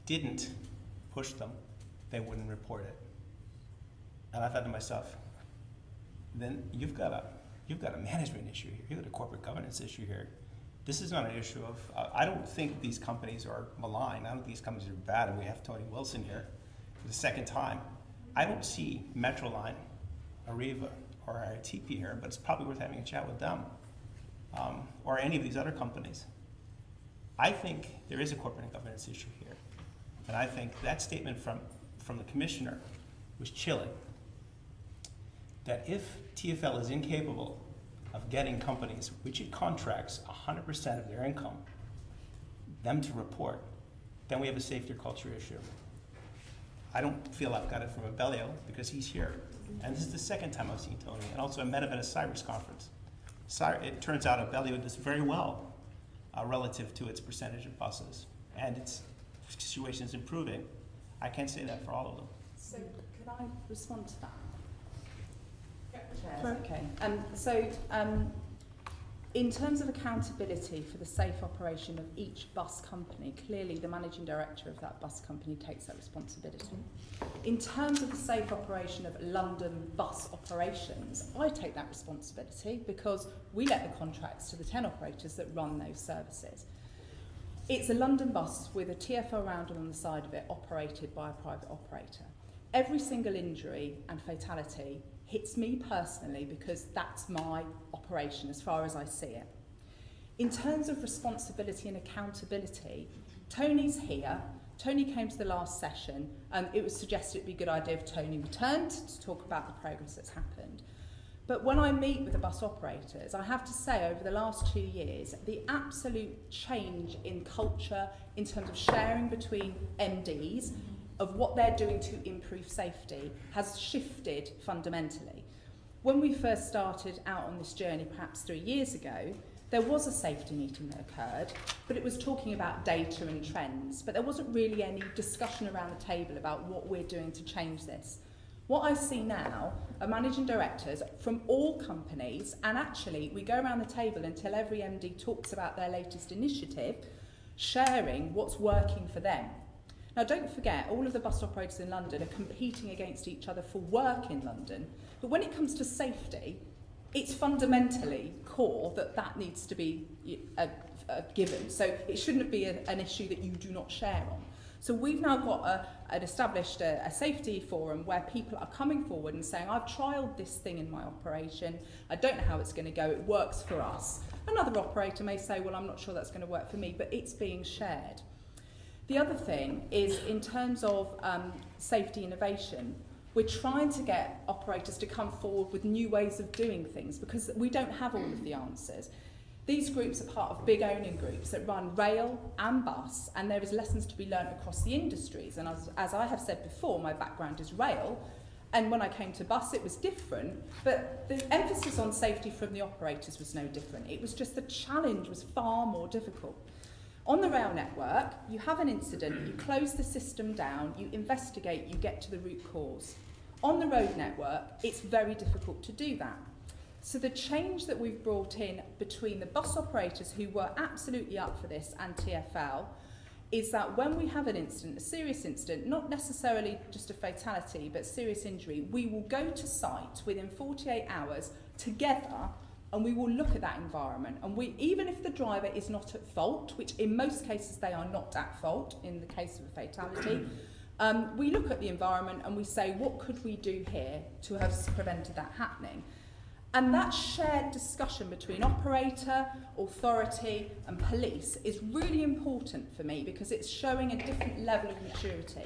didn't push them, they wouldn't report it. And I thought to myself, then you've got a You've got a management issue here. You've got a corporate governance issue here. This is not an issue of, I don't think these companies are malign. I don't think these companies are bad, and we have Tony Wilson here for the second time. I don't see Metroline, Arriva, or RITP here, but it's probably worth having a chat with them, or any of these other companies. I think there is a corporate governance issue here, and I think that statement from the commissioner was chilling. That if TfL is incapable of getting companies, which it contracts 100% of their income, them to report, then we have a safety or culture issue. I don't feel I've got it from Abellio because he's here. And this is the second time I've seen Tony. And also I met him at a Cyrus conference. It turns out Abellio does very well relative to its percentage of buses. And its situation is improving. I can't say that for all of them. So could I respond to that? Chair, okay. In terms of accountability for the safe operation of each bus company, clearly the managing director of that bus company takes that responsibility. In terms of the safe operation of London bus operations, I take that responsibility because we let the contracts to the 10 operators that run those services. It's a London bus with a TfL roundel on the side of it operated by a private operator. Every single injury and fatality hits me personally because that's my operation as far as I see it. In terms of responsibility and accountability, Tony's here. Tony came to the last session and it was suggested it'd be a good idea if Tony returned to talk about the progress that's happened. But when I meet with the bus operators, I have to say over the last 2 years, the absolute change in culture in terms of sharing between MDs of what they're doing to improve safety has shifted fundamentally. When we first started out on this journey, perhaps 3 years ago, there was a safety meeting that occurred, but it was talking about data and trends, but there wasn't really any discussion around the table about what we're doing to change this. What I see now are managing directors from all companies, and actually we go around the table until every MD talks about their latest initiative, sharing what's working for them. Now, don't forget, all of the bus operators in London are competing against each other for work in London. But when it comes to safety, it's fundamentally core that that needs to be a given. So it shouldn't be an issue that you do not share on. So we've now got established a safety forum where people are coming forward and saying, I've trialled this thing in my operation. I don't know how it's going to go. It works for us. Another operator may say, well, I'm not sure that's going to work for me, but it's being shared. The other thing is in terms of safety innovation, we're trying to get operators to come forward with new ways of doing things because we don't have all of the answers. These groups are part of big owning groups that run rail and bus, and there is lessons to be learned across the industries. And as I have said before, my background is rail, and when I came to bus it was different, but the emphasis on safety from the operators was no different. It was just the challenge was far more difficult. On the rail network, you have an incident, you close the system down, you investigate, you get to the root cause. On the road network, it's very difficult to do that. So the change that we've brought in between the bus operators who were absolutely up for this and TfL is that when we have an incident, a serious incident, not necessarily just a fatality, but serious injury, we will go to site within 48 hours together and we will look at that environment. And we, even if the driver is not at fault, which in most cases they are not at fault in the case of a fatality, we look at the environment and we say, what could we do here to have prevented that happening? And that shared discussion between operator, authority and police is really important for me because it's showing a different level of maturity.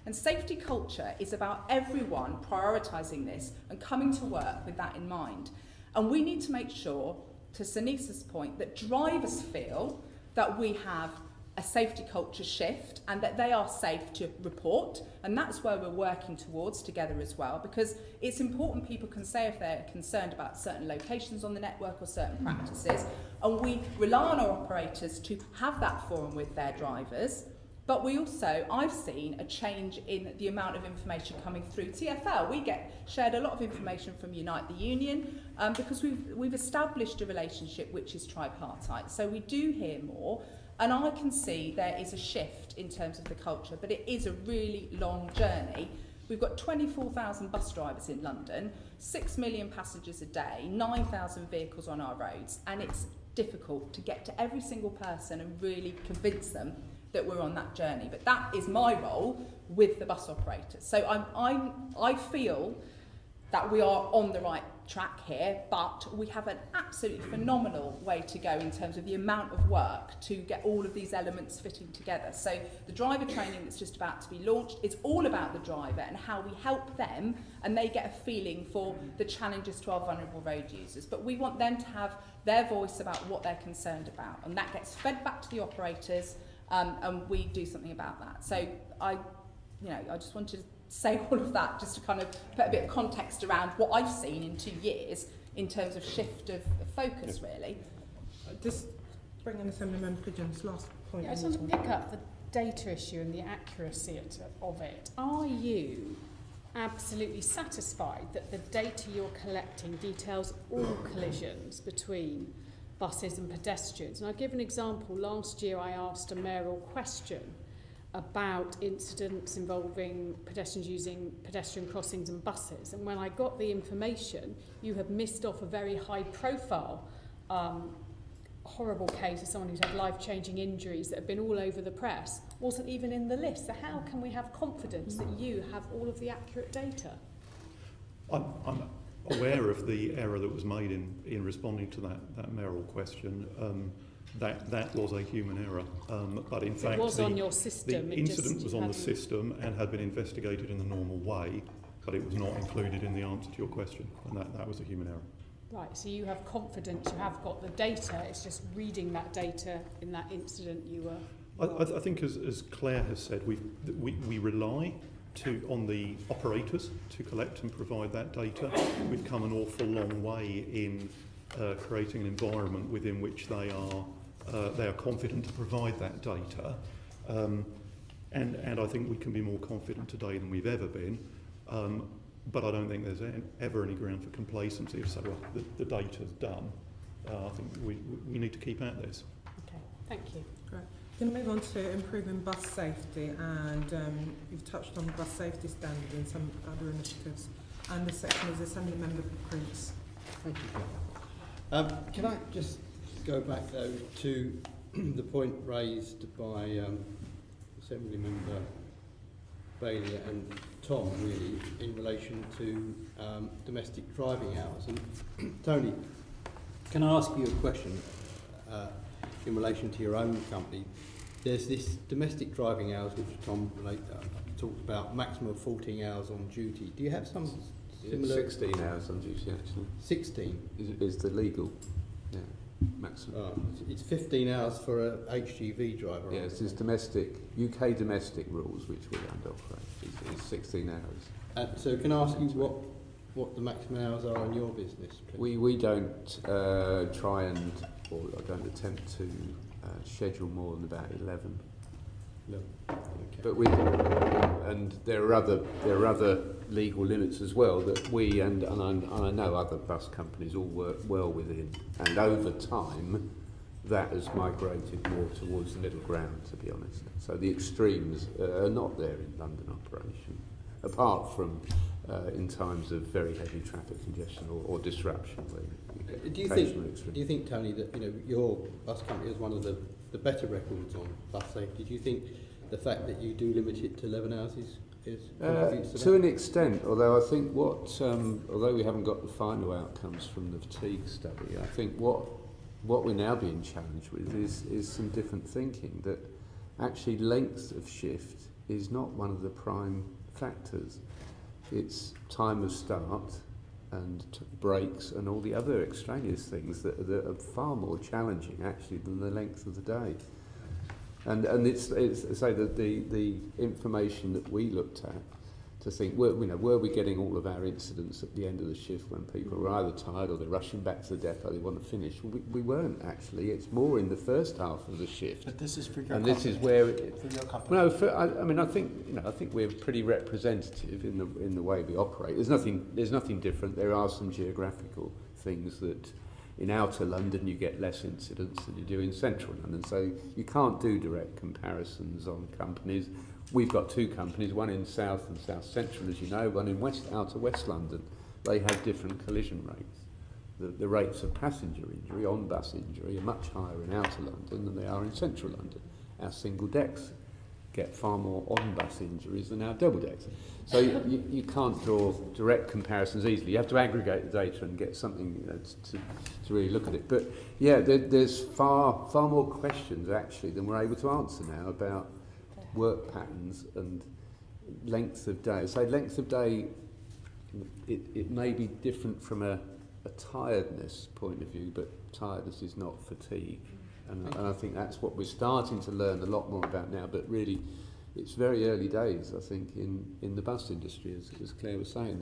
And safety culture is about everyone prioritising this and coming to work with that in mind. And we need to make sure, to Sinisa's point, that drivers feel that we have a safety culture shift and that they are safe to report, and that's where we're working towards together as well, because it's important people can say if they're concerned about certain locations on the network or certain practices, and we rely on our operators to have that forum with their drivers. But we also, I've seen a change in the amount of information coming through TfL. We get shared a lot of information from Unite the Union because we've established a relationship which is tripartite. So we do hear more, and I can see there is a shift in terms of the culture, but it is a really long journey. We've got 24,000 bus drivers in London, 6 million passengers a day, 9,000 vehicles on our roads, and it's difficult to get to every single person and really convince them that we're on that journey. But that is my role with the bus operators. So I feel that we are on the right track here, but we have an absolutely phenomenal way to go in terms of the amount of work to get all of these elements fitting together. So the driver training that's just about to be launched is all about the driver and how we help them, and they get a feeling for the challenges to our vulnerable road users. But we want them to have their voice about what they're concerned about, and that gets fed back to the operators, and we do something about that. So I just wanted to say all of that just to kind of put a bit of context around what I've seen in 2 years in terms of shift of focus, really. Just bring in Assembly Member Pigeon's last point. I just want to pick up the data issue and the accuracy of it. Are you absolutely satisfied that the data you're collecting details all collisions between buses and pedestrians? And I'll give an example. Last year I asked a mayoral question about incidents involving pedestrians using pedestrian crossings and buses, and when I got the information, you have missed off a very high profile horrible case of someone who's had life-changing injuries that have been all over the press, wasn't even in the list. So how can we have confidence that you have all of the accurate data? I'm aware of the error that was made in responding to that mayoral question. That was a human error, but in fact it was on your system. The incident was on the system and had been investigated in the normal way, but it was not included in the answer to your question, and that was a human error. Right, so you have confidence, you have got the data, it's just reading that data in that incident you were... I think as Claire has said, we rely on the operators to collect and provide that data. We've come an awful long way in creating an environment within which they are confident to provide that data, and I think we can be more confident today than we've ever been, but I don't think there's ever any ground for complacency if so the data's done. I think we need to keep at this. Okay, thank you. Great. Going to move on to improving bus safety, and you've touched on bus safety standards and some other initiatives, and the section is Assembly Member Prince. Thank you. Can I just go back though to the point raised by Assembly Member Bailey and Tom, really, in relation to domestic driving hours. And Tony, can I ask you a question in relation to your own company? There's this domestic driving hours which Tom talked about, maximum of 14 hours on duty. Do you have some similar? 16 hours on duty actually. 16 is the legal maximum. It's 15 hours for a HGV driver. Yes, it's UK domestic rules which we don't operate. It's 16 hours. So can I ask you what the maximum hours are in your business? We don't try and, or I don't attempt to schedule more than about 11. No. Okay. But and there are other legal limits as well that we and I know other bus companies all work well within, and over time that has migrated more towards the middle ground, to be honest. So the extremes are not there in London operation, apart from in times of very heavy traffic congestion or disruption. Do you think, Tony, that your bus company has one of the better records on bus safety? Do you think the fact that you do limit it to 11 hours is to an extent, although I think although we haven't got the final outcomes from the fatigue study, I think what we're now being challenged with is some different thinking, that actually length of shift is not one of the prime factors. It's time of start and breaks and all the other extraneous things that are far more challenging actually than the length of the day. And it's say that the information that we looked at to think, were we getting all of our incidents at the end of the shift when people were either tired or they're rushing back to the depot, they want to finish? We weren't actually. It's more in the first half of the shift. But this is for your and company. This is where for your company. No, I think we're pretty representative in the way we operate. There's nothing different. There are some geographical things that in outer London you get less incidents than you do in central London. So you can't do direct comparisons on companies. We've got two companies, one in south and south central, as you know, one in outer West London. They have different collision rates. The rates of passenger injury, on-bus injury, are much higher in outer London than they are in central London. Our single decks get far more on-bus injuries than our double decks. So you can't draw direct comparisons easily. You have to aggregate the data and get something to really look at it. But yeah, there's far more questions actually than we're able to answer now about work patterns and length of day. So length of day, it may be different from a tiredness point of view, but tiredness is not fatigue. And I think that's what we're starting to learn a lot more about now, but really it's very early days, I think, in the bus industry, as Claire was saying.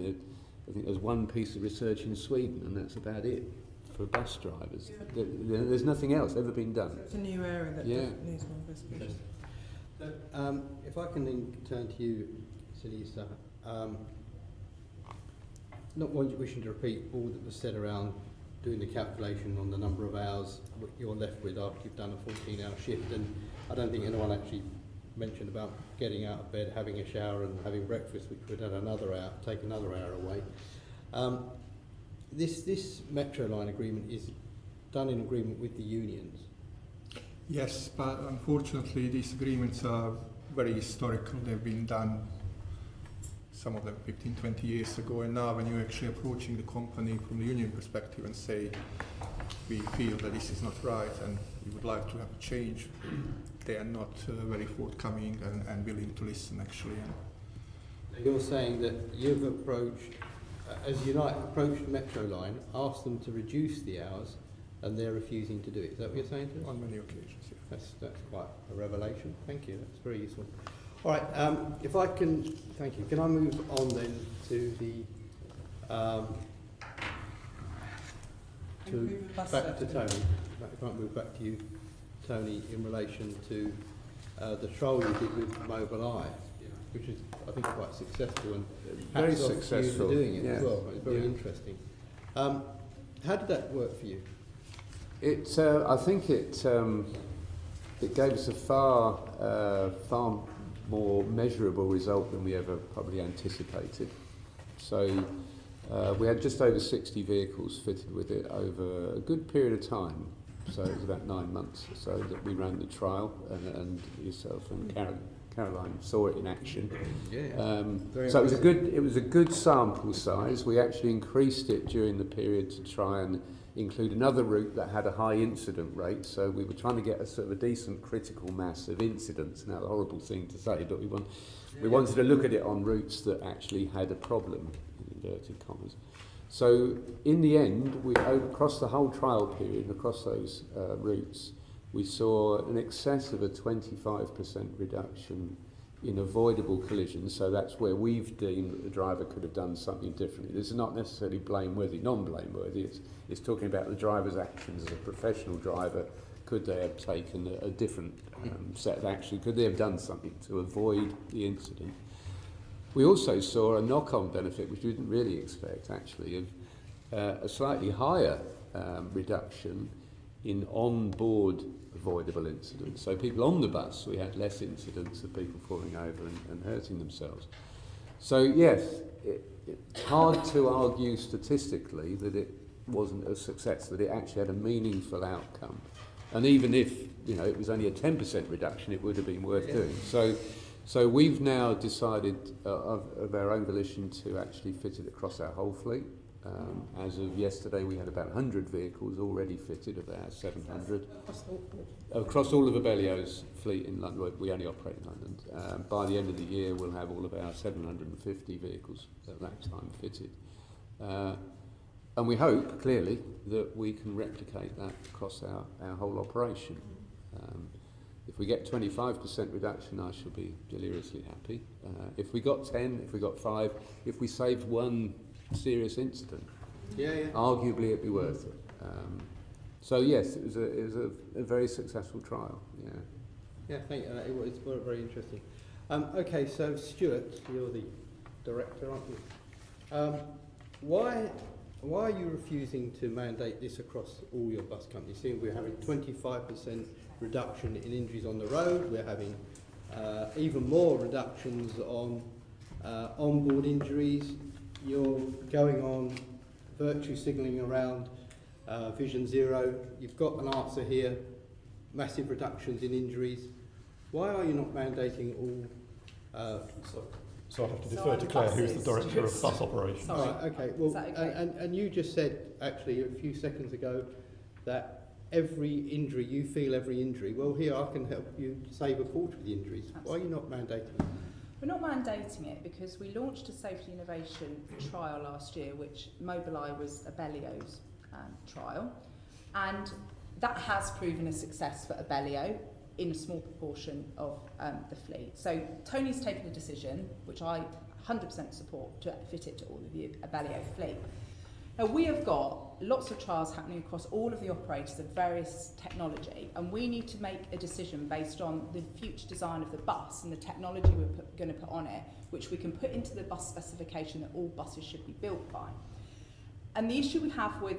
I think there's one piece of research in Sweden, and that's about it for bus drivers. There's nothing else ever been done. So it's a new area that needs more investigation. If I can then turn to you, Sinisa, not wishing to repeat all that was said around doing the calculation on the number of hours you're left with after you've done a 14-hour shift, and I don't think anyone actually mentioned about getting out of bed, having a shower and having breakfast, which would add another hour, take another hour away. This Metro Line agreement is done in agreement with the unions. Yes, but unfortunately these agreements are very historical. They've been done, some of them 15, 20 years ago, and now when you're actually approaching the company from the union perspective and say, we feel that this is not right and we would like to have a change, they are not very forthcoming and willing to listen actually. You're saying that you've approached, as Unite approached Metro Line, asked them to reduce the hours, and they're refusing to do it. Is that what you're saying to us? On many occasions, yeah. That's quite a revelation. Thank you. That's very useful. All right. If I can, thank you. Can I move on then to the back to Tony? If I move back to you, Tony, in relation to the trial you did with Mobile Eye, which is, I think, quite successful, and very hats off to you successful. for doing it Yeah. as well. It's very interesting. How did that work for you? I think it gave us a far more measurable result than we ever probably anticipated. So we had just over 60 vehicles fitted with it over a good period of time. So it was about 9 months or so that we ran the trial, and yourself and Caroline saw it in action. So it was a good sample size. We actually increased it during the period to try and include another route that had a high incident rate. So we were trying to get a sort of a decent critical mass of incidents. Now, a horrible thing to say, but we wanted to look at it on routes that actually had a problem, in inverted commas. So in the end, across the whole trial period, across those routes, we saw an excess of a 25% reduction in avoidable collisions. So that's where we've deemed that the driver could have done something differently. This is not necessarily blameworthy, non-blameworthy. It's talking about the driver's actions as a professional driver. Could they have taken a different set of action? Could they have done something to avoid the incident? We also saw a knock-on benefit, which we didn't really expect, actually, of a slightly higher reduction in on-board avoidable incidents. So people on the bus, we had less incidents of people falling over and hurting themselves. So yes, it's hard to argue statistically that it wasn't a success, that it actually had a meaningful outcome. And even if it was only a 10% reduction, it would have been worth doing. So we've now decided of our own volition to actually fit it across our whole fleet. As of yesterday, we had about 100 vehicles already fitted, of our 700. Across all of Abellio's fleet in London. We only operate in London. By the end of the year, we'll have all of our 750 vehicles at that time fitted. And we hope, clearly, that we can replicate that across our whole operation. If we get 25% reduction, I shall be deliriously happy. If we got 10, if we got 5, if we saved one serious incident, arguably it'd be worth it. So yes, it was a very successful trial. Thank you. It was very interesting. Okay, so Stuart, you're the director, aren't you? Why Why are you refusing to mandate this across all your bus companies? Seeing we're having 25% reduction in injuries on the road, we're having even more reductions on onboard injuries. You're going on virtue signalling around Vision Zero. You've got an answer here, massive reductions in injuries. Why are you not mandating all? So I have to defer to Claire, who's the Director of Bus Operations. Sorry. Right, okay, well, Okay? and you just said, actually, a few seconds ago, that every injury, you feel every injury. Well, here, I can help you save a quarter of the injuries. Absolutely. Why are you not mandating it? We're not mandating it because we launched a safety innovation trial last year, which Mobileye was Abellio's trial, and that has proven a success for Abellio in a small proportion of the fleet. So Tony's taken a decision, which I 100% support, to fit it to all of the Abellio fleet. Now, we have got lots of trials happening across all of the operators of various technology, and we need to make a decision based on the future design of the bus and the technology we're going to put on it, which we can put into the bus specification that all buses should be built by. And the issue we have with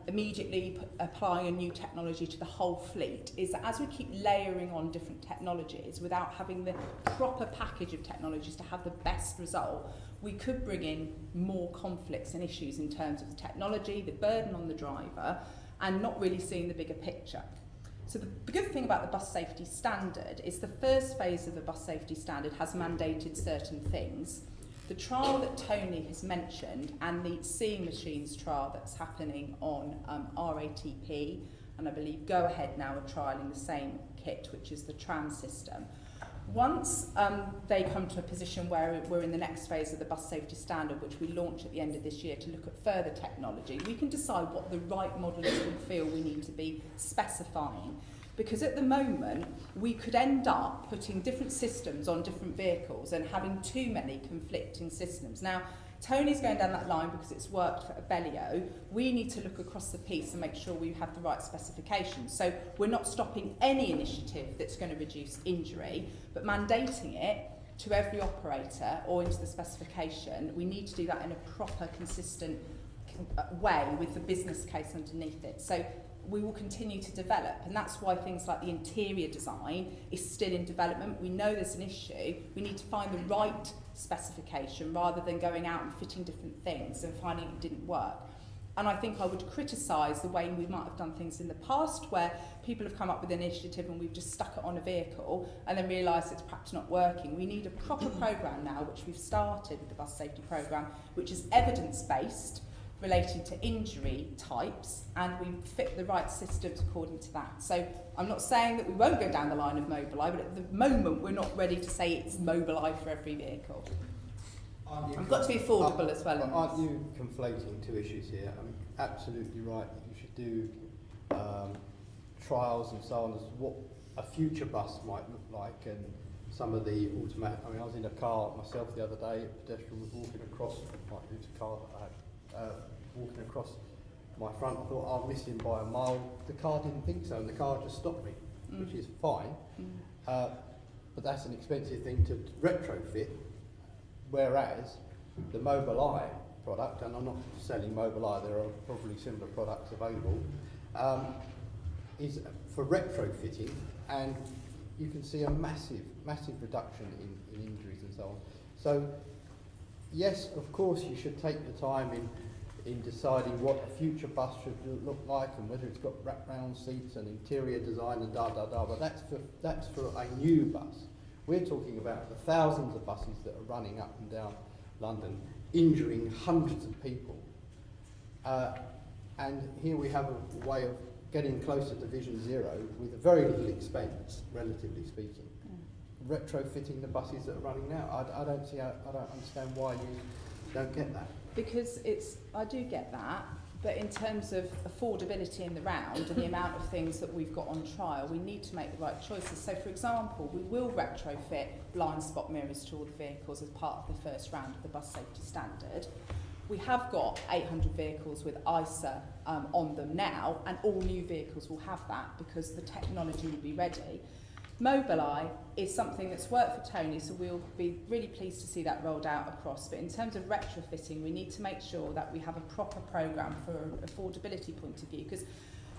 immediately applying a new technology to the whole fleet is that as we keep layering on different technologies without having the proper package of technologies to have the best result, we could bring in more conflicts and issues in terms of the technology, the burden on the driver, and not really seeing the bigger picture. So the good thing about the bus safety standard is the first phase of the bus safety standard has mandated certain things. The trial that Tony has mentioned and the Seeing Machines trial that's happening on RATP, and I believe Go Ahead now are trialling the same kit, which is the tram system. Once they come to a position where we're in the next phase of the bus safety standard, which we launch at the end of this year to look at further technology, we can decide what the right model is we feel we need to be specifying. Because at the moment, we could end up putting different systems on different vehicles and having too many conflicting systems. Now, Tony's going down that line because it's worked for Abellio. We need to look across the piece and make sure we have the right specifications. So we're not stopping any initiative that's going to reduce injury, but mandating it to every operator or into the specification. We need to do that in a proper, consistent way with the business case underneath it. So we will continue to develop, and that's why things like the interior design is still in development. We know there's an issue. We need to find the right specification rather than going out and fitting different things and finding it didn't work. And I think I would criticise the way we might have done things in the past, where people have come up with an initiative and we've just stuck it on a vehicle and then realised it's perhaps not working. We need a proper programme now, which we've started with the bus safety programme, which is evidence-based, related to injury types, and we fit the right systems according to that. So I'm not saying that we won't go down the line of Mobileye, but at the moment we're not ready to say it's Mobileye for every vehicle. I've got to be affordable as well. Aren't you conflating two issues here? I'm absolutely right that you should do trials and so on as what a future bus might look like, and some of the automatic. I mean, I was in a car myself the other day. A pedestrian was walking across. It was a car that I had. Walking across my front, I thought I'll miss him by a mile. The car didn't think so, and the car just stopped me, which is fine. But that's an expensive thing to retrofit, whereas the Mobileye product, and I'm not selling Mobileye, there are probably similar products available, is for retrofitting, and you can see a massive reduction in injuries and so on. So yes, of course, you should take the time in deciding what a future bus should look like and whether it's got wrap-round seats and interior design and but that's for a new bus. We're talking about the thousands of buses that are running up and down London, injuring hundreds of people. And here we have a way of getting closer to Vision Zero with very little expense, relatively speaking. Retrofitting the buses that are running now. I don't understand why you don't get that. Because I do get that, but in terms of affordability in the round and the amount of things that we've got on trial, we need to make the right choices. So, for example, we will retrofit blind spot mirrors to all the vehicles as part of the first round of the bus safety standard. We have got 800 vehicles with ISA on them now, and all new vehicles will have that because the technology will be ready. Mobileye is something that's worked for Tony, so we'll be really pleased to see that rolled out across. But in terms of retrofitting, we need to make sure that we have a proper programme for an affordability point of view. Because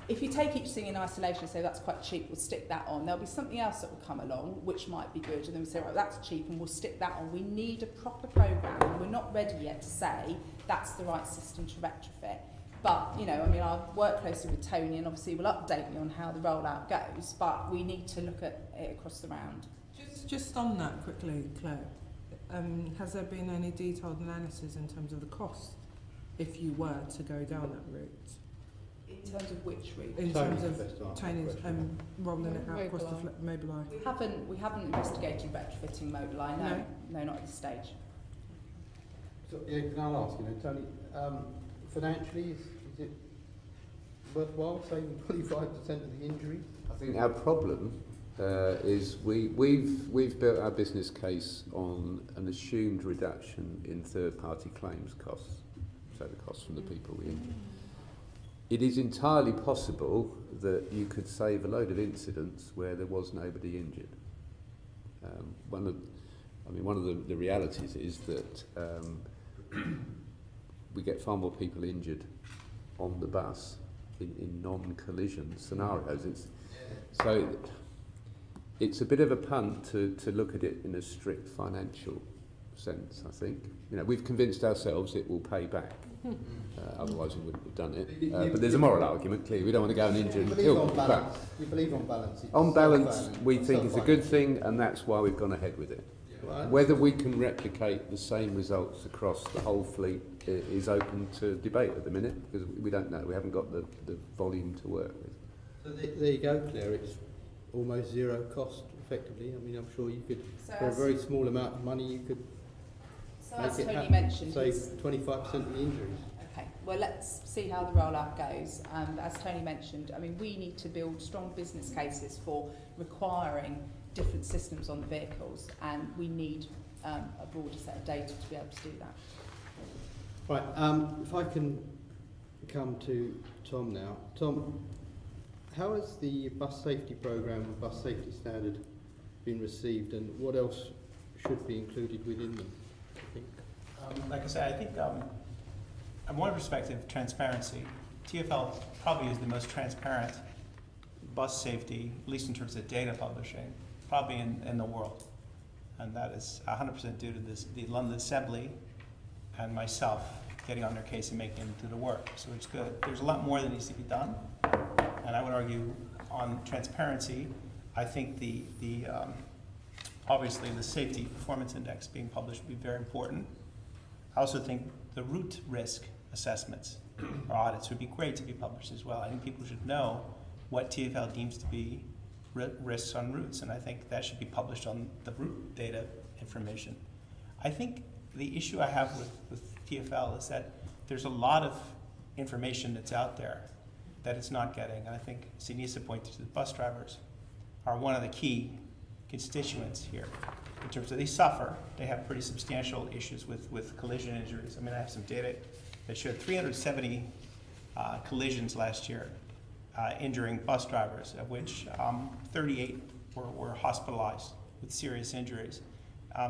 if you take each thing in isolation and say that's quite cheap, we'll stick that on, there'll be something else that will come along which might be good, and then we say, right, that's cheap and we'll stick that on. We need a proper programme, and we're not ready yet to say that's the right system to retrofit. But, you know, I mean, I'll work closely with Tony and obviously will update me on how the rollout goes, but we need to look at it across the round. Just on that quickly, Claire, has there been any detailed analysis in terms of the cost if you were to go down that route? In terms of which route? In terms of Tony's rolling it out across the Mobileye? We haven't investigated retrofitting Mobileye, no, not at this stage. So, yeah, can I ask, Tony, financially, is it worthwhile saving 25% of the injuries? I think our problem is we've built our business case on an assumed reduction in third-party claims costs, so the costs from the people we injure. It is entirely possible that you could save a load of incidents where there was nobody injured. One of the realities is that we get far more people injured on the bus in non-collision scenarios. It's a bit of a punt to look at it in a strict financial sense, I think. We've convinced ourselves it will pay back. Otherwise we wouldn't have done it. But there's a moral argument, clearly. We don't want to go and injure and kill people. You believe on balance? On balance, we think it's a good thing, and that's why we've gone ahead with it. Right. Whether we can replicate the same results across the whole fleet is open to debate at the minute, because we don't know. We haven't got the volume to work with. So there you go, Claire. It's almost zero cost, effectively. I mean, I'm sure you could, for a very small amount of money, you could as Tony mentioned, save 25% of the injuries. Okay, well, let's see how the rollout goes. As Tony mentioned, I mean, we need to build strong business cases for requiring different systems on the vehicles, and we need a broader set of data to be able to do that. Right, if I can come to Tom now. Tom, how has the bus safety programme and bus safety standard been received, and what else should be included within them, I think? Like I said, I think from one perspective, transparency. TfL probably is the most transparent bus safety, at least in terms of data publishing, probably in the world. And that is 100% due to the London Assembly and myself getting on their case and making them do the work. So it's good. There's a lot more that needs to be done. And I would argue on transparency, I think obviously the safety performance index being published would be very important. I also think the route risk assessments or audits would be great to be published as well. I think people should know what TfL deems to be risks on routes, and I think that should be published on the route data information. I think the issue I have with TfL is that there's a lot of information that's out there that it's not getting, and I think Sinisa pointed to the bus drivers are one of the key constituents here in terms of they suffer. They have pretty substantial issues with collision injuries. I mean, I have some data that showed 370 collisions last year injuring bus drivers, of which 38 were hospitalized with serious injuries.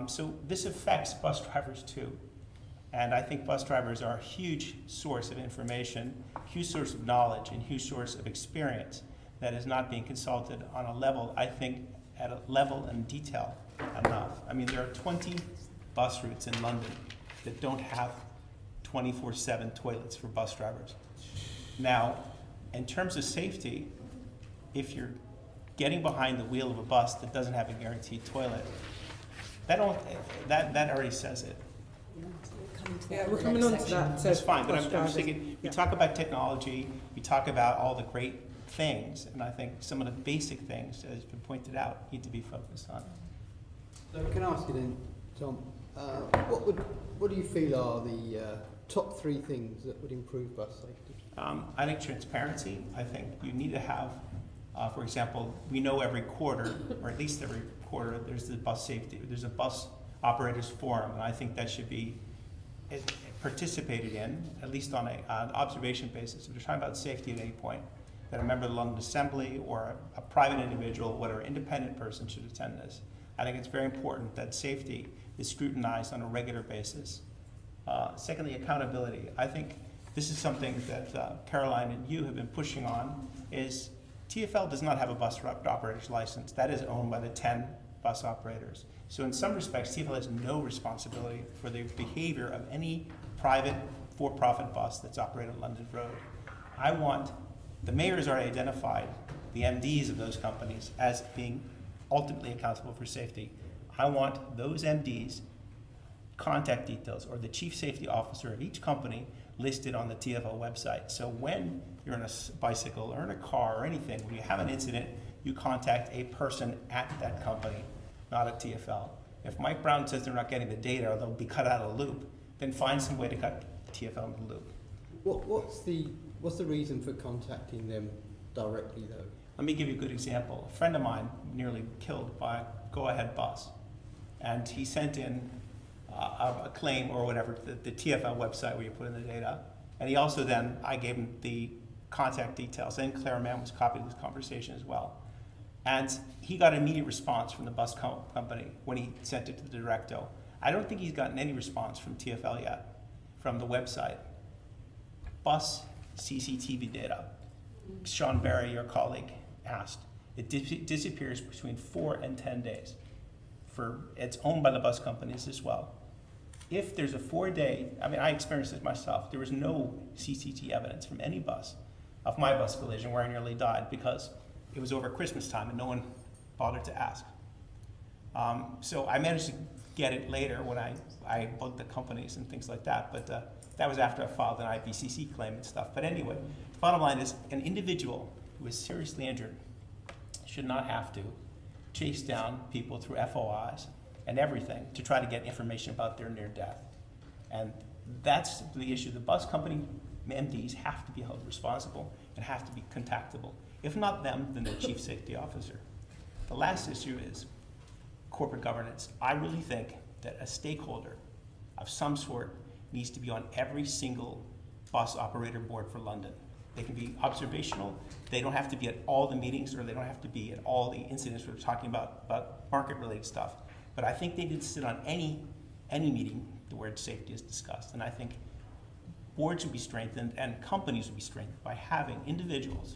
So this affects bus drivers too. And I think bus drivers are a huge source of information, huge source of knowledge, and huge source of experience that is not being consulted on a level, I think, at a level and detail enough. I mean, there are 20 bus routes in London that don't have 24/7 toilets for bus drivers. Now, in terms of safety, if you're getting behind the wheel of a bus that doesn't have a guaranteed toilet, that already says it. Yeah, we're coming on to that. That's fine, but I'm just thinking, we talk about technology, we talk about all the great things, and I think some of the basic things, as has been pointed out, need to be focused on. So can I ask you then, Tom, what do you feel are the top 3 things that would improve bus safety? I think transparency. I think you need to have, for example, we know every quarter, or at least every quarter, there's the bus safety, there's a bus operators forum, and I think that should be participated in, at least on an observation basis. If you're talking about safety at any point, that a member of the London Assembly or a private individual, whatever independent person should attend this. I think it's very important that safety is scrutinized on a regular basis. Secondly, accountability. I think this is something that Caroline and you have been pushing on, is TfL does not have a bus operator's license. That is owned by the 10 bus operators. So in some respects, TfL has no responsibility for the behavior of any private for-profit bus that's operated on London Road. I want, the mayor has already identified the MDs of those companies as being ultimately accountable for safety. I want those MDs contact details or the chief safety officer of each company listed on the TfL website. So when you're in a bicycle or in a car or anything, when you have an incident, you contact a person at that company, not at TfL. If Mike Brown says they're not getting the data or they'll be cut out of the loop, then find some way to cut TfL in the loop. What's the reason for contacting them directly though? Let me give you a good example. A friend of mine nearly killed by a go-ahead bus, and he sent in a claim or whatever, the TfL website where you put in the data, and he also then, I gave him the contact details, and Clara Mann was copied in this conversation as well. And he got an immediate response from the bus company when he sent it to the Directo. I don't think he's gotten any response from TfL yet, from the website. Bus CCTV data. Sean Barry, your colleague, asked. It disappears between 4 and 10 days. It's owned by the bus companies as well. If there's a 4-day, I mean, I experienced this myself, there was no CCTV evidence from any bus of my bus collision where I nearly died because it was over Christmas time and no one bothered to ask. So I managed to get it later when I bugged the companies and things like that, but that was after I filed an IPCC claim and stuff. But anyway, the bottom line is an individual who is seriously injured should not have to chase down people through FOIs and everything to try to get information about their near death. And that's the issue. The bus company MDs have to be held responsible and have to be contactable. If not them, then the chief safety officer. The last issue is corporate governance. I really think that a stakeholder of some sort needs to be on every single bus operator board for London. They can be observational. They don't have to be at all the meetings, or they don't have to be at all the incidents we're talking about market-related stuff. But I think they need to sit on any meeting where safety is discussed. And I think boards would be strengthened and companies would be strengthened by having individuals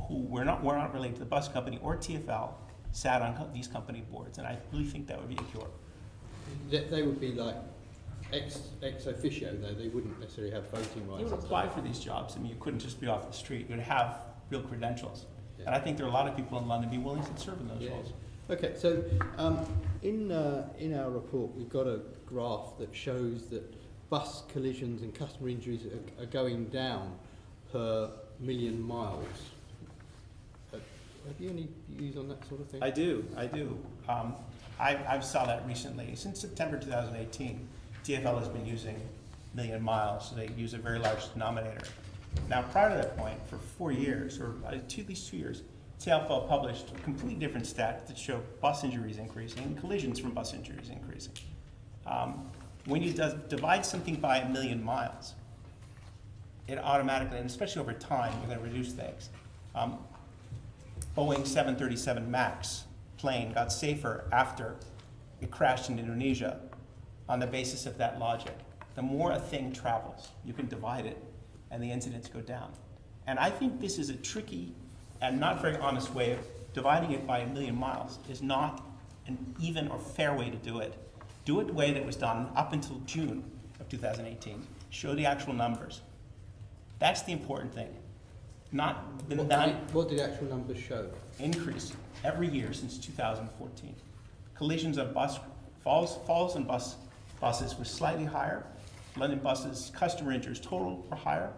who were not related to the bus company or TfL sat on these company boards. And I really think that would be a cure. They would be like ex officio, though. They wouldn't necessarily have voting rights. You would apply for these jobs. I mean, you couldn't just be off the street. You'd have real credentials. Yeah. And I think there are a lot of people in London who be willing to serve in those roles. Okay, so in our report, we've got a graph that shows that bus collisions and customer injuries are going down per million miles. Have you any views on that sort of thing? I do. I saw that recently. Since September 2018, TfL has been using million miles. So they use a very large denominator. Now, prior to that point, for 4 years, or at least 2 years, TfL published a completely different stat that showed bus injuries increasing and collisions from bus injuries increasing. When you divide something by 1 million miles, it automatically, and especially over time, you're going to reduce things. Boeing 737 MAX plane got safer after it crashed in Indonesia on the basis of that logic. The more a thing travels, you can divide it and the incidents go down. And I think this is a tricky and not very honest way of dividing it by 1 million miles is not an even or fair way to do it. Do it the way that it was done up until June of 2018. Show the actual numbers. That's the important thing. Not the what did the actual numbers show? Increase every year since 2014. Collisions of falls on buses was slightly higher. London buses, customer injuries total were higher,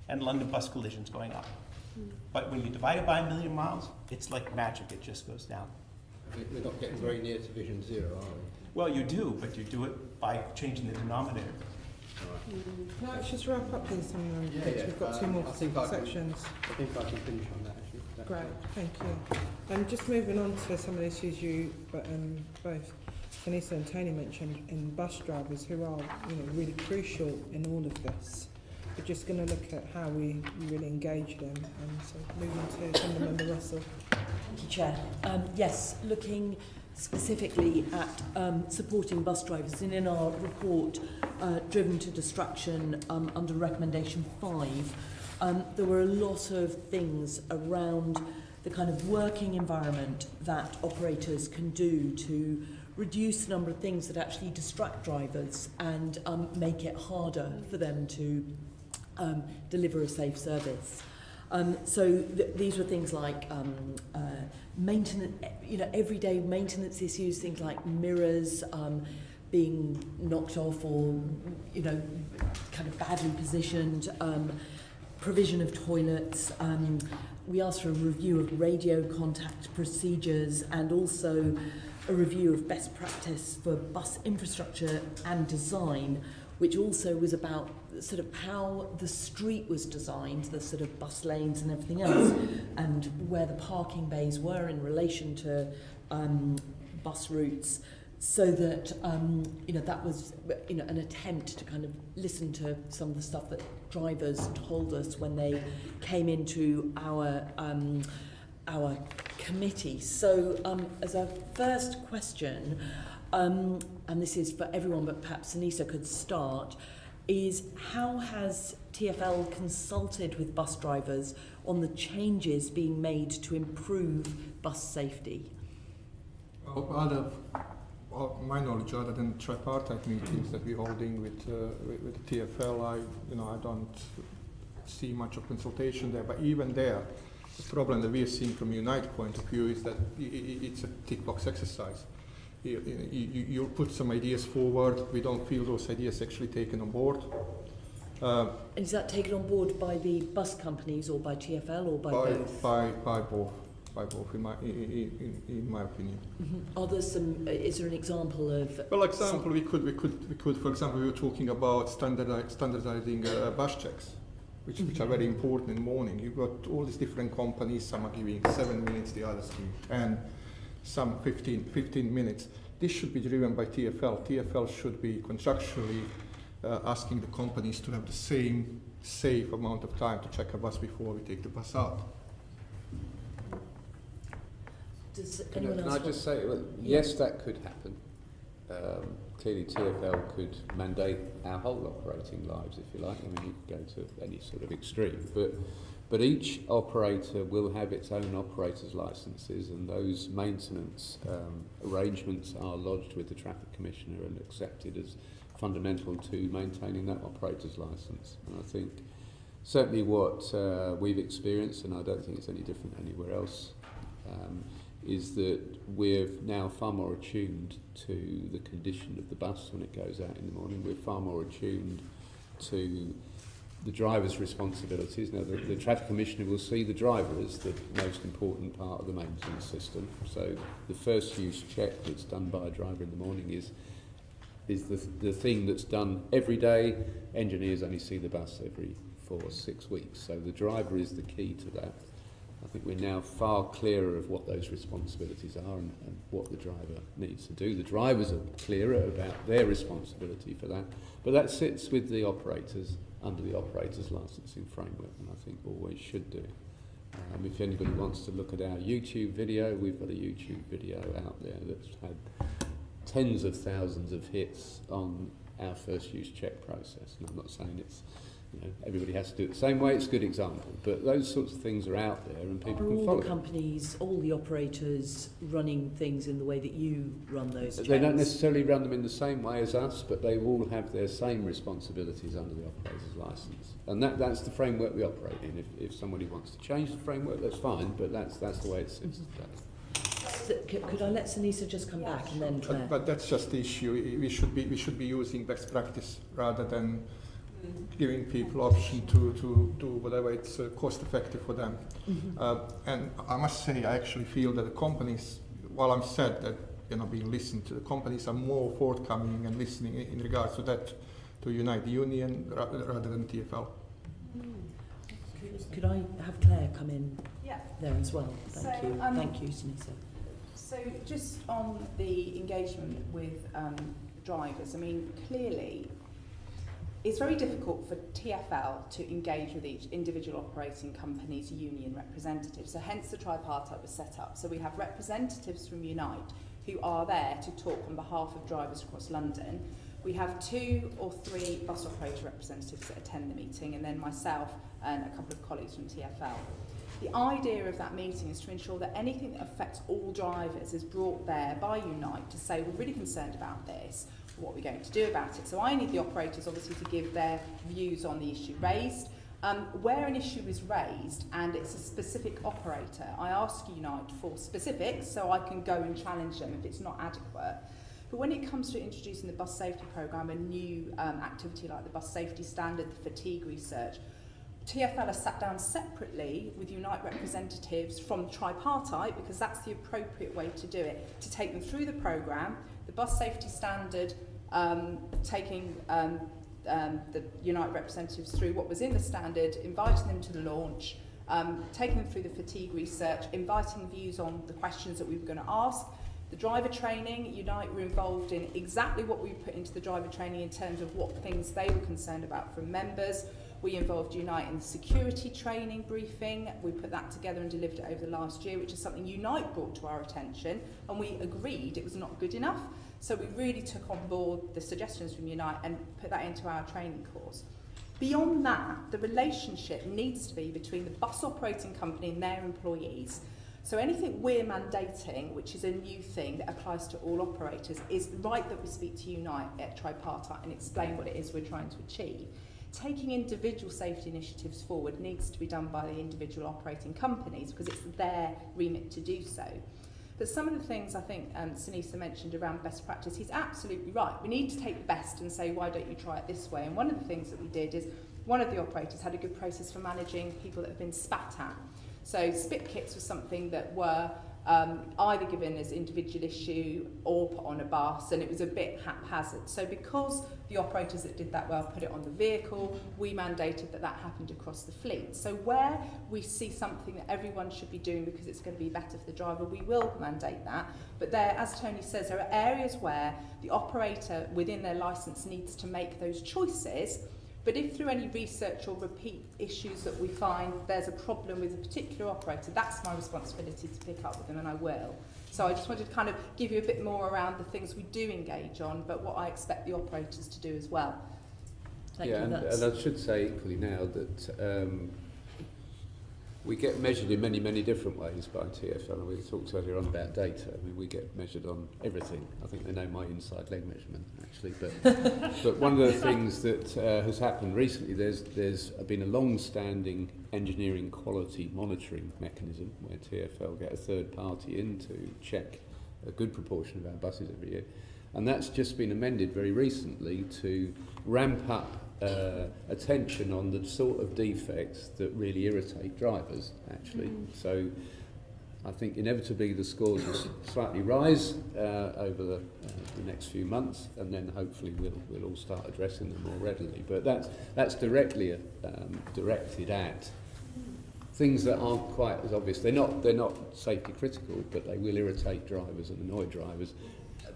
and London bus collisions going up. But when you divide it by 1 million miles, it's like magic, it just goes down. We're not getting very near to Vision Zero, are we? Well, you do, but you do it by changing the denominator. Can I just wrap up these? We've got 2 more sections. I think I can finish on that, actually. Great, thank you. And just moving on to some of the issues you both Sinisa and Tony mentioned in bus drivers who are really crucial in all of this. we're just going to look at how we really engage them. So moving to Councillor Russell. Thank you, Chair. Yes, looking specifically at supporting bus drivers, and in our report, Driven to Distraction, under recommendation 5, there were a lot of things around the kind of working environment that operators can do to reduce the number of things that actually distract drivers and make it harder for them to deliver a safe service. So these were things like maintenance, everyday maintenance issues, things like mirrors being knocked off or, kind of badly positioned, provision of toilets. We asked for a review of radio contact procedures and also a review of best practice for bus infrastructure and design, which also was about sort of how the street was designed, the sort of bus lanes and everything else, and where the parking bays were in relation to bus routes, so that that was an attempt to kind of listen to some of the stuff that drivers told us when they came into our committee. So as a first question, and this is for everyone, but perhaps Sinisa could start, is how has TfL consulted with bus drivers on the changes being made to improve bus safety? My knowledge, other than tripartite meetings that we're holding with TfL, I don't see much of consultation there. But even there, the problem that we are seeing from a Unite point of view is that it's a tick box exercise. You put some ideas forward, we don't feel those ideas actually taken on board. And is that taken on board by the bus companies or by TfL or by both? By both, in my opinion. Mm-hmm. Are there some? Is there an example of? Well, we could, for example, we were talking about standardizing bus checks, which are very important in the morning. You've got all these different companies. Some are giving 7 minutes, the others give 10. Some 15 minutes. This should be driven by TfL. TfL should be contractually asking the companies to have the same safe amount of time to check a bus before we take the bus out. Can I just say, well, yes, that could happen. Clearly TfL could mandate our whole operating lives, if you like. I mean, you could go to any sort of extreme, but each operator will have its own operator's licences, and those maintenance arrangements are lodged with the Traffic Commissioner and accepted as fundamental to maintaining that operator's licence. And I think certainly what we've experienced, and I don't think it's any different anywhere else, is that we're now far more attuned to the condition of the bus when it goes out in the morning. We're far more attuned to the driver's responsibilities. Now, the Traffic Commissioner will see the driver as the most important part of the maintenance system. So the first use check that's done by a driver in the morning is the thing that's done every day. Engineers only see the bus every 4 or 6 weeks. So the driver is the key to that. I think we're now far clearer of what those responsibilities are and what the driver needs to do. The drivers are clearer about their responsibility for that, but that sits with the operators under the operator's licensing framework, and I think always should do. If anybody wants to look at our YouTube video, we've got a YouTube video out there that's had tens of thousands of hits on our first use check process. And I'm not saying it's everybody has to do it the same way, it's a good example, but those sorts of things are out there and people can follow. All the companies, all the operators running things in the way that you run those checks? They don't necessarily run them in the same way as us, but they all have their same responsibilities under the operator's licence. And that's the framework we operate in. If somebody wants to change the framework, that's fine, but that's the way it sits today. Could I let Sinisa just come back and then Claire? But that's just the issue. We should be using best practice rather than giving people option to do whatever it's cost effective for them. Mm-hmm. And I must say, I actually feel that the companies, while I'm sad that being listened to, the companies are more forthcoming and listening in regards to that, to Unite the Union rather than TfL. Could I have Claire come in there as well? Thank you. Thank you, Sinisa. So just on the engagement with drivers, I mean, clearly It's very difficult for TfL to engage with each individual operating company's union representative, so hence the tripartite was set up. So we have representatives from Unite who are there to talk on behalf of drivers across London. We have 2 or 3 bus operator representatives that attend the meeting, and then myself and a couple of colleagues from TfL. The idea of that meeting is to ensure that anything that affects all drivers is brought there by Unite to say, we're really concerned about this, what are we going to do about it? So I need the operators obviously to give their views on the issue raised. Where an issue is raised and it's a specific operator, I ask Unite for specifics so I can go and challenge them if it's not adequate. But when it comes to introducing the bus safety programme, a new activity like the bus safety standard, the fatigue research, TfL has sat down separately with Unite representatives from tripartite, because that's the appropriate way to do it, to take them through the programme, the bus safety standard, taking the Unite representatives through what was in the standard, inviting them to the launch, taking them through the fatigue research, inviting views on the questions that we were going to ask. The driver training, Unite were involved in exactly what we put into the driver training in terms of what things they were concerned about from members. We involved Unite in the security training briefing. We put that together and delivered it over the last year, which is something Unite brought to our attention, and we agreed it was not good enough. So we really took on board the suggestions from Unite and put that into our training course. Beyond that, the relationship needs to be between the bus operating company and their employees. So anything we're mandating, which is a new thing that applies to all operators, is right that we speak to Unite at tripartite and explain what it is we're trying to achieve. Taking individual safety initiatives forward needs to be done by the individual operating companies because it's their remit to do so. But some of the things I think Sinisa mentioned around best practice, he's absolutely right. We need to take the best and say, why don't you try it this way? And one of the things that we did is one of the operators had a good process for managing people that have been spat at. So spit kits was something that were either given as individual issue or put on a bus, and it was a bit haphazard. So because the operators that did that well put it on the vehicle, we mandated that that happened across the fleet. So where we see something that everyone should be doing because it's going to be better for the driver, we will mandate that. But there, as Tony says, there are areas where the operator within their licence needs to make those choices. But if through any research or repeat issues that we find there's a problem with a particular operator, that's my responsibility to pick up with them, and I will. So I just wanted to kind of give you a bit more around the things we do engage on, but what I expect the operators to do as well. Thank you. And I should say equally now that we get measured in many, many different ways by TfL, and we talked earlier on about data. I mean, we get measured on everything. I think they know my inside leg measurement, actually. But one of the things that has happened recently, there's been a long-standing engineering quality monitoring mechanism where TfL get a third party in to check a good proportion of our buses every year. And that's just been amended very recently to ramp up attention on the sort of defects that really irritate drivers, actually. So I think inevitably the scores will slightly rise over the next few months, and then hopefully we'll all start addressing them more readily. But that's directly directed at things that aren't quite as obvious. They're not safety critical, but they will irritate drivers and annoy drivers.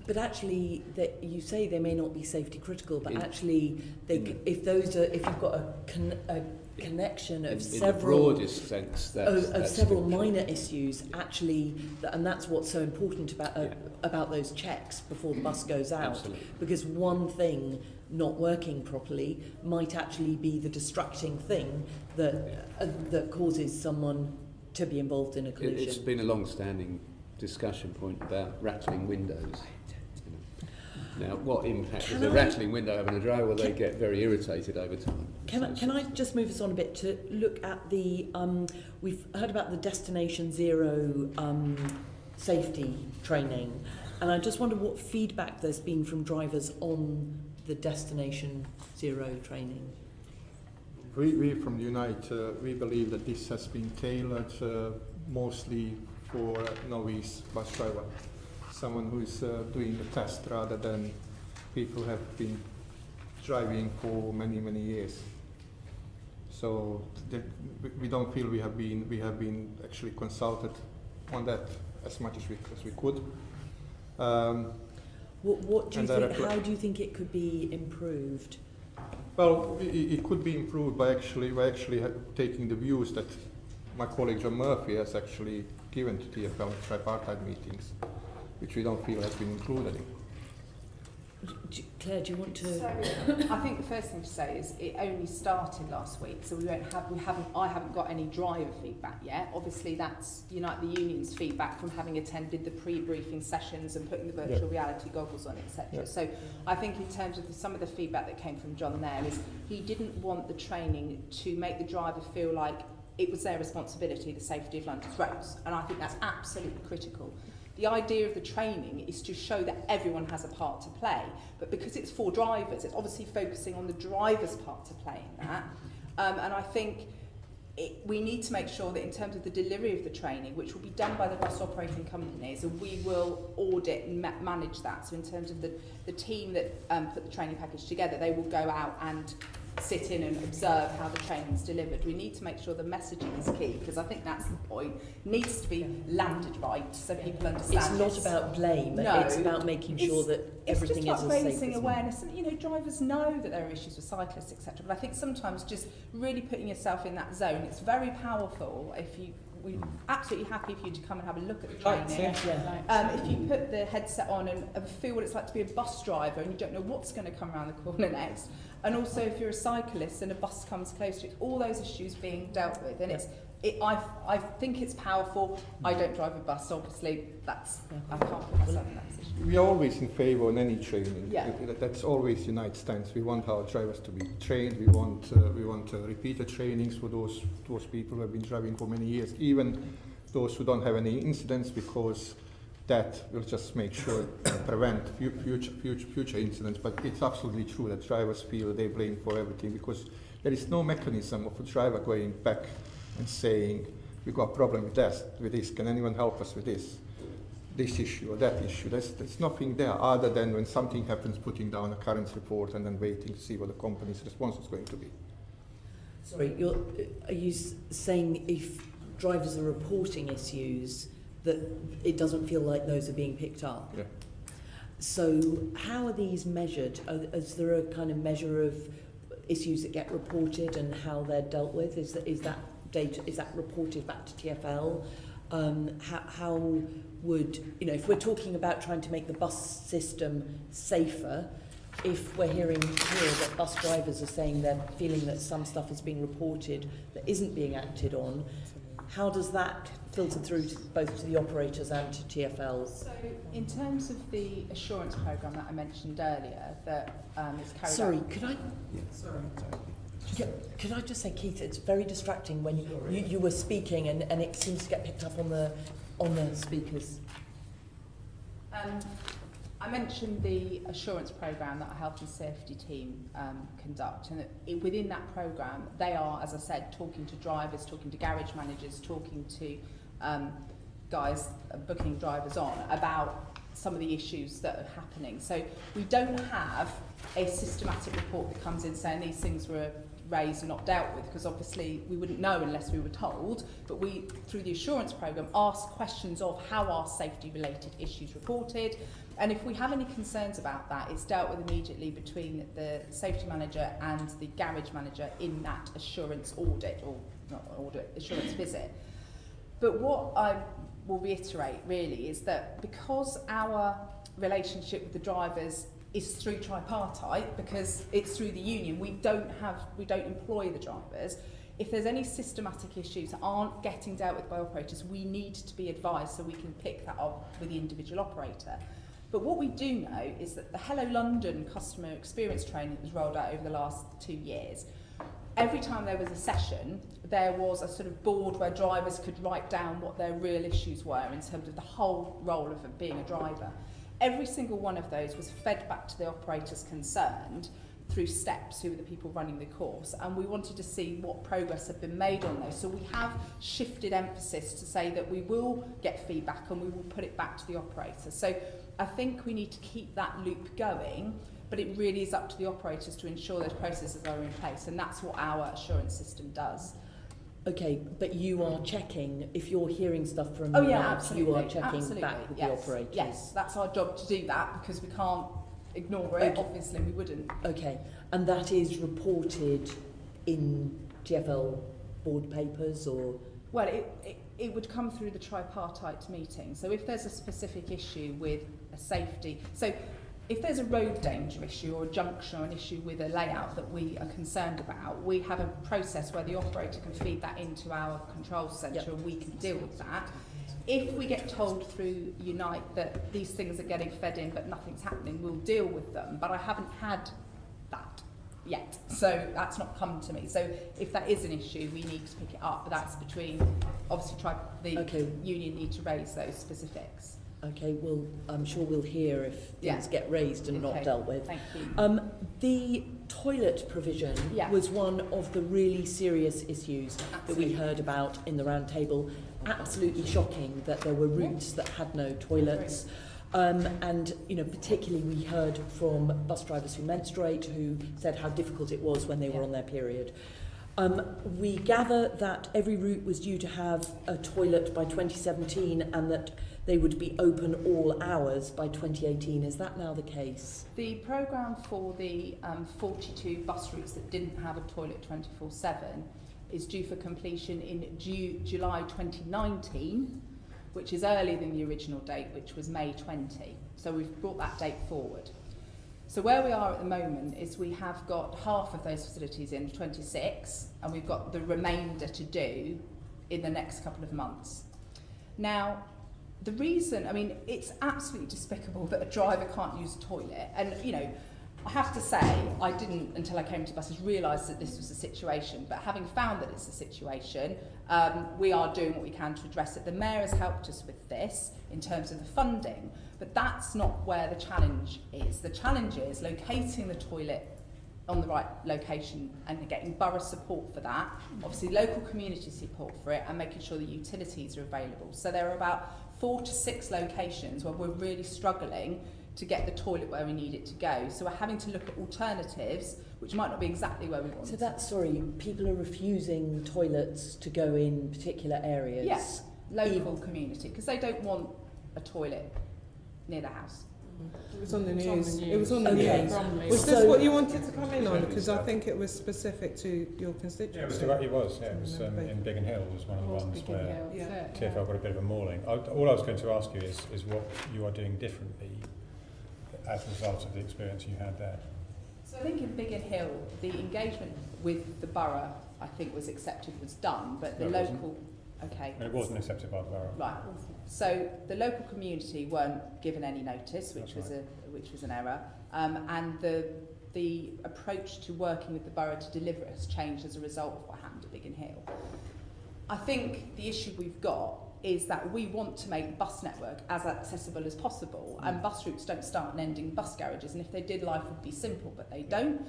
But actually, you say they may not be safety critical, but actually, if you've got a connection of several, in the broadest sense, that's several minor issues, actually, and that's what's so important about those checks before the bus goes out. Absolutely. Because one thing not working properly might actually be the distracting thing that causes someone to be involved in a collision. It's been a long-standing discussion point about rattling windows. Now, what impact does a rattling window have on a driver? Well, they get very irritated over time. Can I just move us on a bit to look at the... we've heard about the Destination Zero safety training, and I just wonder what feedback there's been from drivers on the Destination Zero training. We from Unite, we believe that this has been tailored mostly for novice bus driver. Someone who is doing the test rather than people who have been driving for many, many years. So we don't feel we have been actually consulted on that as much as we could. What do you think? How do you think it could be improved? Well, it could be improved by actually taking the views that my colleague John Murphy has actually given to TfL in tripartite meetings, which we don't feel has been included in. Claire, do you want to? So, I think the first thing to say is it only started last week, so I haven't got any driver feedback yet. Obviously, that's Unite the Union's feedback from having attended the pre-briefing sessions and putting the virtual reality goggles on, etc. Yeah. So, I think in terms of some of the feedback that came from John there is he didn't want the training to make the driver feel like it was their responsibility, the safety of London's roads, and I think that's absolutely critical. The idea of the training is to show that everyone has a part to play, but because it's for drivers, it's obviously focusing on the driver's part to play in that. And I think we need to make sure that in terms of the delivery of the training, which will be done by the bus operating companies, and we will audit and manage that. So in terms of the team that put the training package together, they will go out and sit in and observe how the training is delivered. We need to make sure the messaging is key, because I think that's the point. It needs to be landed right so people understand. It's not about blame, no, it's about making sure that everything is as safe as possible. It's just about raising awareness, and drivers know that there are issues with cyclists, etc. But I think sometimes just really putting yourself in that zone, it's very powerful if you. We're absolutely happy for you to come and have a look at the training. If you put the headset on and feel what it's like to be a bus driver and you don't know what's going to come around the corner next, and also if you're a cyclist and a bus comes close to it, all those issues being dealt with, and I think it's powerful. I don't drive a bus, obviously. I can't put myself in that position. We are always in favour on any training. Yeah. That's always Unite stance. We want our drivers to be trained. We want repeated trainings for those people who have been driving for many years, even those who don't have any incidents, because that will just make sure prevent future incidents. But it's absolutely true that drivers feel they're blamed for everything, because there is no mechanism of a driver going back and saying, we've got a problem with this, can anyone help us with this issue or that issue. There's nothing there other than when something happens, putting down a current report and then waiting to see what the company's response is going to be. Sorry, are you saying if drivers are reporting issues that it doesn't feel like those are being picked up? Yeah. So how are these measured? Is there a kind of measure of issues that get reported and how they're dealt with? Is that data, is that reported back to TfL? How would, if we're talking about trying to make the bus system safer, if we're hearing here that bus drivers are saying they're feeling that some stuff is being reported that isn't being acted on, how does that filter through both to the operators and to TfL? So, in terms of the assurance programme that I mentioned earlier, that is carried out... Sorry, could I... Yeah. Sorry. Can I just say, Keith, it's very distracting when you were speaking and it seems to get picked up on the speakers. I mentioned the assurance programme that our health and safety team conduct, and within that programme they are, as I said, talking to drivers, talking to garage managers, talking to guys booking drivers on about some of the issues that are happening. So we don't have a systematic report that comes in saying these things were raised and not dealt with, because obviously we wouldn't know unless we were told, but we, through the assurance programme, ask questions of how are safety related issues reported, and if we have any concerns about that, it's dealt with immediately between the safety manager and the garage manager in that assurance audit, or not audit, assurance visit. But what I will reiterate really is that because our relationship with the drivers is through tripartite, because it's through the union, we don't employ the drivers. If there's any systematic issues that aren't getting dealt with by operators, we need to be advised so we can pick that up with the individual operator. But what we do know is that the Hello London customer experience training that was rolled out over the last 2 years, every time there was a session, there was a sort of board where drivers could write down what their real issues were in terms of the whole role of being a driver. Every single one of those was fed back to the operators concerned through steps, who were the people running the course, and we wanted to see what progress had been made on those. So we have shifted emphasis to say that we will get feedback and we will put it back to the operator. So I think we need to keep that loop going, but it really is up to the operators to ensure those processes are in place, and that's what our assurance system does. Okay, but you are checking, if you're hearing stuff from absolutely. you are checking absolutely. back with yes. the operators. Yes, that's our job to do that, because we can't ignore it. Okay. Obviously, we wouldn't. Okay, and that is reported in TfL board papers or? Well, it would come through the tripartite meeting. So if there's a specific issue with a safety, so if there's a road danger issue or a junction or an issue with a layout that we are concerned about, we have a process where the operator can feed that into our control centre and we can deal with that. If we get told through Unite that these things are getting fed in but nothing's happening, we'll deal with them. But I haven't had that yet, so that's not come to me. So if that is an issue, we need to pick it up, but that's between, obviously the union need to raise those specifics. Okay, well, I'm sure we'll hear if things get raised and not dealt with. Thank you. The toilet provision was one of the really serious issues that we heard about in the round table. Absolutely shocking that there were routes that had no toilets. And, you know, particularly we heard from bus drivers who menstruate who said how difficult it was when they were on their period. We gather that every route was due to have a toilet by 2017 and that they would be open all hours by 2018. Is that now the case? The programme for the 42 bus routes that didn't have a toilet 24/7 is due for completion in July 2019, which is earlier than the original date, which was May 20. So we've brought that date forward. So where we are at the moment is we have got half of those facilities in 26, and we've got the remainder to do in the next couple of months. Now, the reason, I mean, it's absolutely despicable that a driver can't use a toilet. And, you know, I have to say, I didn't, until I came to buses, realise that this was a situation. But having found that it's a situation, we are doing what we can to address it. The Mayor has helped us with this in terms of the funding. But that's not where the challenge is. The challenge is locating the toilet on the right location and getting borough support for that, obviously local community support for it, and making sure the utilities are available. So there are about 4 to 6 locations where we're really struggling to get the toilet where we need it to go. So we're having to look at alternatives, which might not be exactly where we want. So that's, sorry, people are refusing toilets to go in particular areas? Yes, local community, because they don't want a toilet near the house. It was on the news. It was on the Okay. news. Was this what you wanted to come in on? Because I think it was specific to your constituency. Yeah, it was. Yeah, it was in Biggin Hill was one of the ones where TfL got a bit of a mauling. All I was going to ask you is what you are doing differently as a result of the experience you had there. So I think in Biggin Hill, the engagement with the borough, I think, was accepted, was done, but the local... Okay. And it wasn't accepted by the borough. Right. So the local community weren't given any notice, which was an error, and the approach to working with the borough to deliver it has changed as a result of what happened at Biggin Hill. I think the issue we've got is that we want to make the bus network as accessible as possible, and bus routes don't start and end in bus garages, and if they did, life would be simple, but they don't.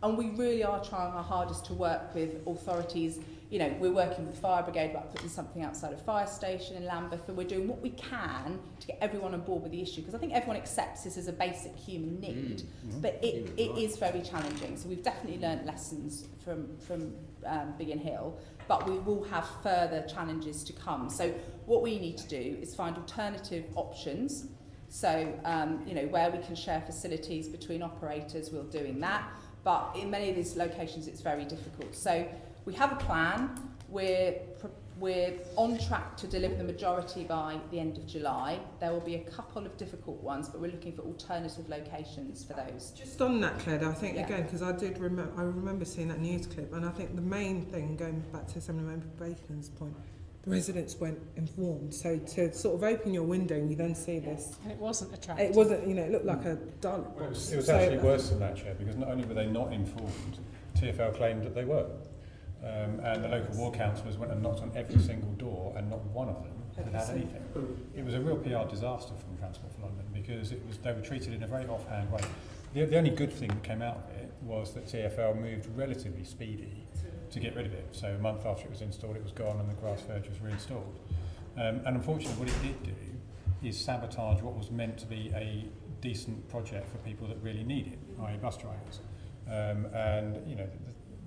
And we really are trying our hardest to work with authorities. You know, we're working with the fire brigade about putting something outside a fire station in Lambeth, and we're doing what we can to get everyone on board with the issue, because I think everyone accepts this as a basic human need, but it is very challenging. So we've definitely learnt lessons from Biggin Hill, but we will have further challenges to come. So what we need to do is find alternative options. So, you know, where we can share facilities between operators, we're doing that. But in many of these locations, it's very difficult. So we have a plan. We're on track to deliver the majority by the end of July. There will be a couple of difficult ones, but we're looking for alternative locations for those. Just on that, Claire, I think again, because I remember seeing that news clip, and I think the main thing, going back to Assemblyman Bacon's point, the residents weren't informed. So to sort of open your window and you then see this. And it wasn't attractive. It wasn't, you know, it looked like a Dalek Well, box. it was actually worse than that, Chair, because not only were they not informed, TfL claimed that they were. And the local ward councillors went and knocked on every single door, and not one of them had anything. It was a real PR disaster from Transport for London, because they were treated in a very offhand way. The only good thing that came out of it was that TfL moved relatively speedy to get rid of it. So a month after it was installed, it was gone, and the grass verge was reinstalled. And unfortunately, what it did do is sabotage what was meant to be a decent project for people that really need it, i.e. bus drivers. And, you know,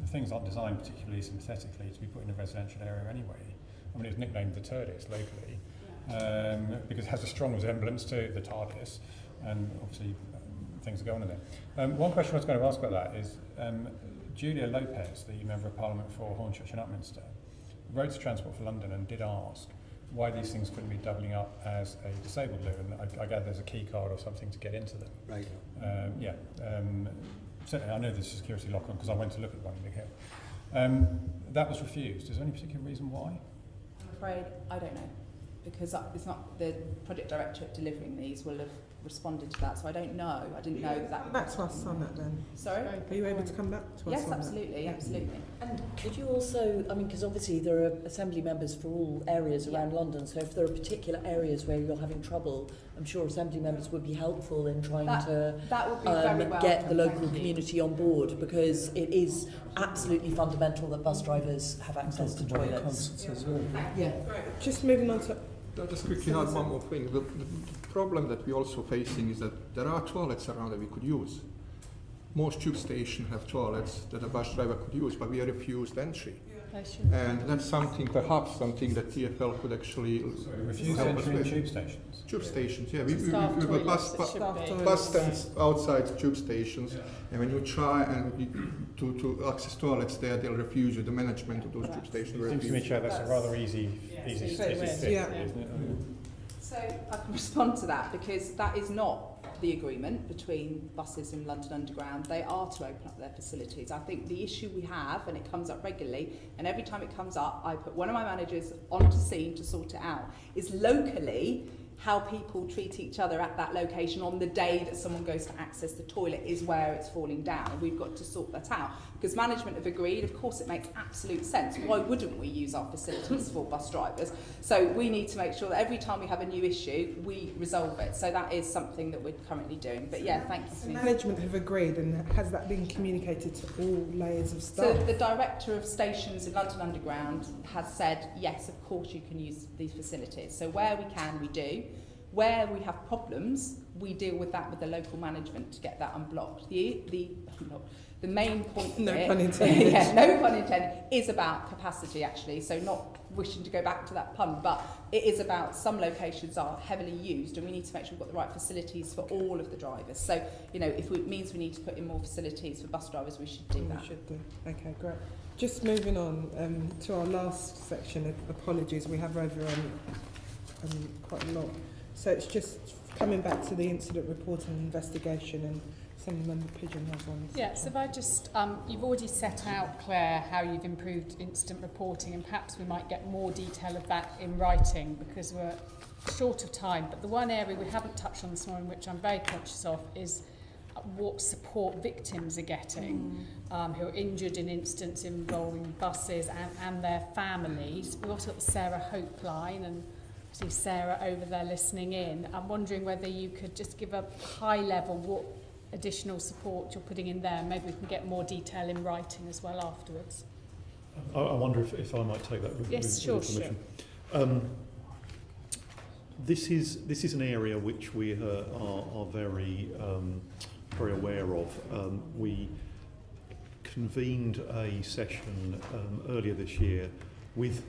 the things aren't designed particularly synthetically to be put in a residential area anyway. I mean, it was nicknamed the TARDIS locally, because it has a strong resemblance to the TARDIS, and obviously things are going on there. One question I was going to ask about that is, Julia Lopez, the Member of Parliament for Hornchurch and Upminster, wrote to Transport for London and did ask why these things couldn't be doubling up as a disabled loo, and I gather there's a key card or something to get into them. Right. Certainly I know there's a security lock on because I went to look at one in Big Hill. That was refused. Is there any particular reason why? I'm afraid I don't know, because it's not the project director delivering these will have responded to that, so I don't know. I didn't know that. Back to us on that then. Sorry? Are you able to come back to us Yes, on absolutely, that? absolutely. And could you also, I mean, because obviously there are assembly members for all areas around London, so if there are particular areas where you're having trouble, I'm sure assembly members would be helpful in trying to that would be very welcome, get the local community on board, because it is absolutely fundamental that bus drivers have access to toilets. As well. Yeah. Just moving on to... I'll just quickly add one more thing. The problem that we're also facing is that there are toilets around that we could use. Most tube stations have toilets that a bus driver could use, but we are refused entry. And that's perhaps something that TfL could actually refuse help us entry in with. tube stations? Tube stations, yeah. We've Staff bus stands outside tube stations, and when you try to access toilets there, they'll refuse you. The management of those tube stations will It seems to me, refuse. Chair, that's a rather easy fix, Yeah. isn't it? So I can respond to that, because that is not the agreement between buses and London Underground. They are to open up their facilities. I think the issue we have, and it comes up regularly, and every time it comes up, I put one of my managers onto scene to sort it out, is locally how people treat each other at that location on the day that someone goes to access the toilet is where it's falling down. We've got to sort that out, because management have agreed. Of course, it makes absolute sense. Why wouldn't we use our facilities for bus drivers? So we need to make sure that every time we have a new issue, we resolve it. So that is something that we're currently doing. But yeah, thank you. So management have agreed, and has that been communicated to all layers of staff? So the director of stations in London Underground has said, yes, of course you can use these facilities. So where we can, we do. Where we have problems, we deal with that with the local management to get that unblocked. The main point No of it, pun intended. yeah, no pun intended, is about capacity actually. So not wishing to go back to that pun, but it is about some locations are heavily used, and we need to make sure we've got the right facilities for all of the drivers. So, you know, if it means we need to put in more facilities for bus drivers, we should do that. We should do. Okay, great. Just moving on to our last section. Apologies, we have over quite a lot. So it's just coming back to the incident report and investigation, and Assemblyman Pigeon has one. Yeah, so if I just, you've already set out, Claire, how you've improved incident reporting, and perhaps we might get more detail of that in writing, because we're short of time. But the one area we haven't touched on this morning, which I'm very conscious of, is what support victims are getting who are injured in incidents involving buses and their families. We've also got the Sarah Hope line, and see Sarah over there listening in. I'm wondering whether you could just give a high level what additional support you're putting in there. Maybe we can get more detail in writing as well afterwards. I wonder if I might take that with, yes, with permission. This is an area which we are very very aware of. We convened a session earlier this year with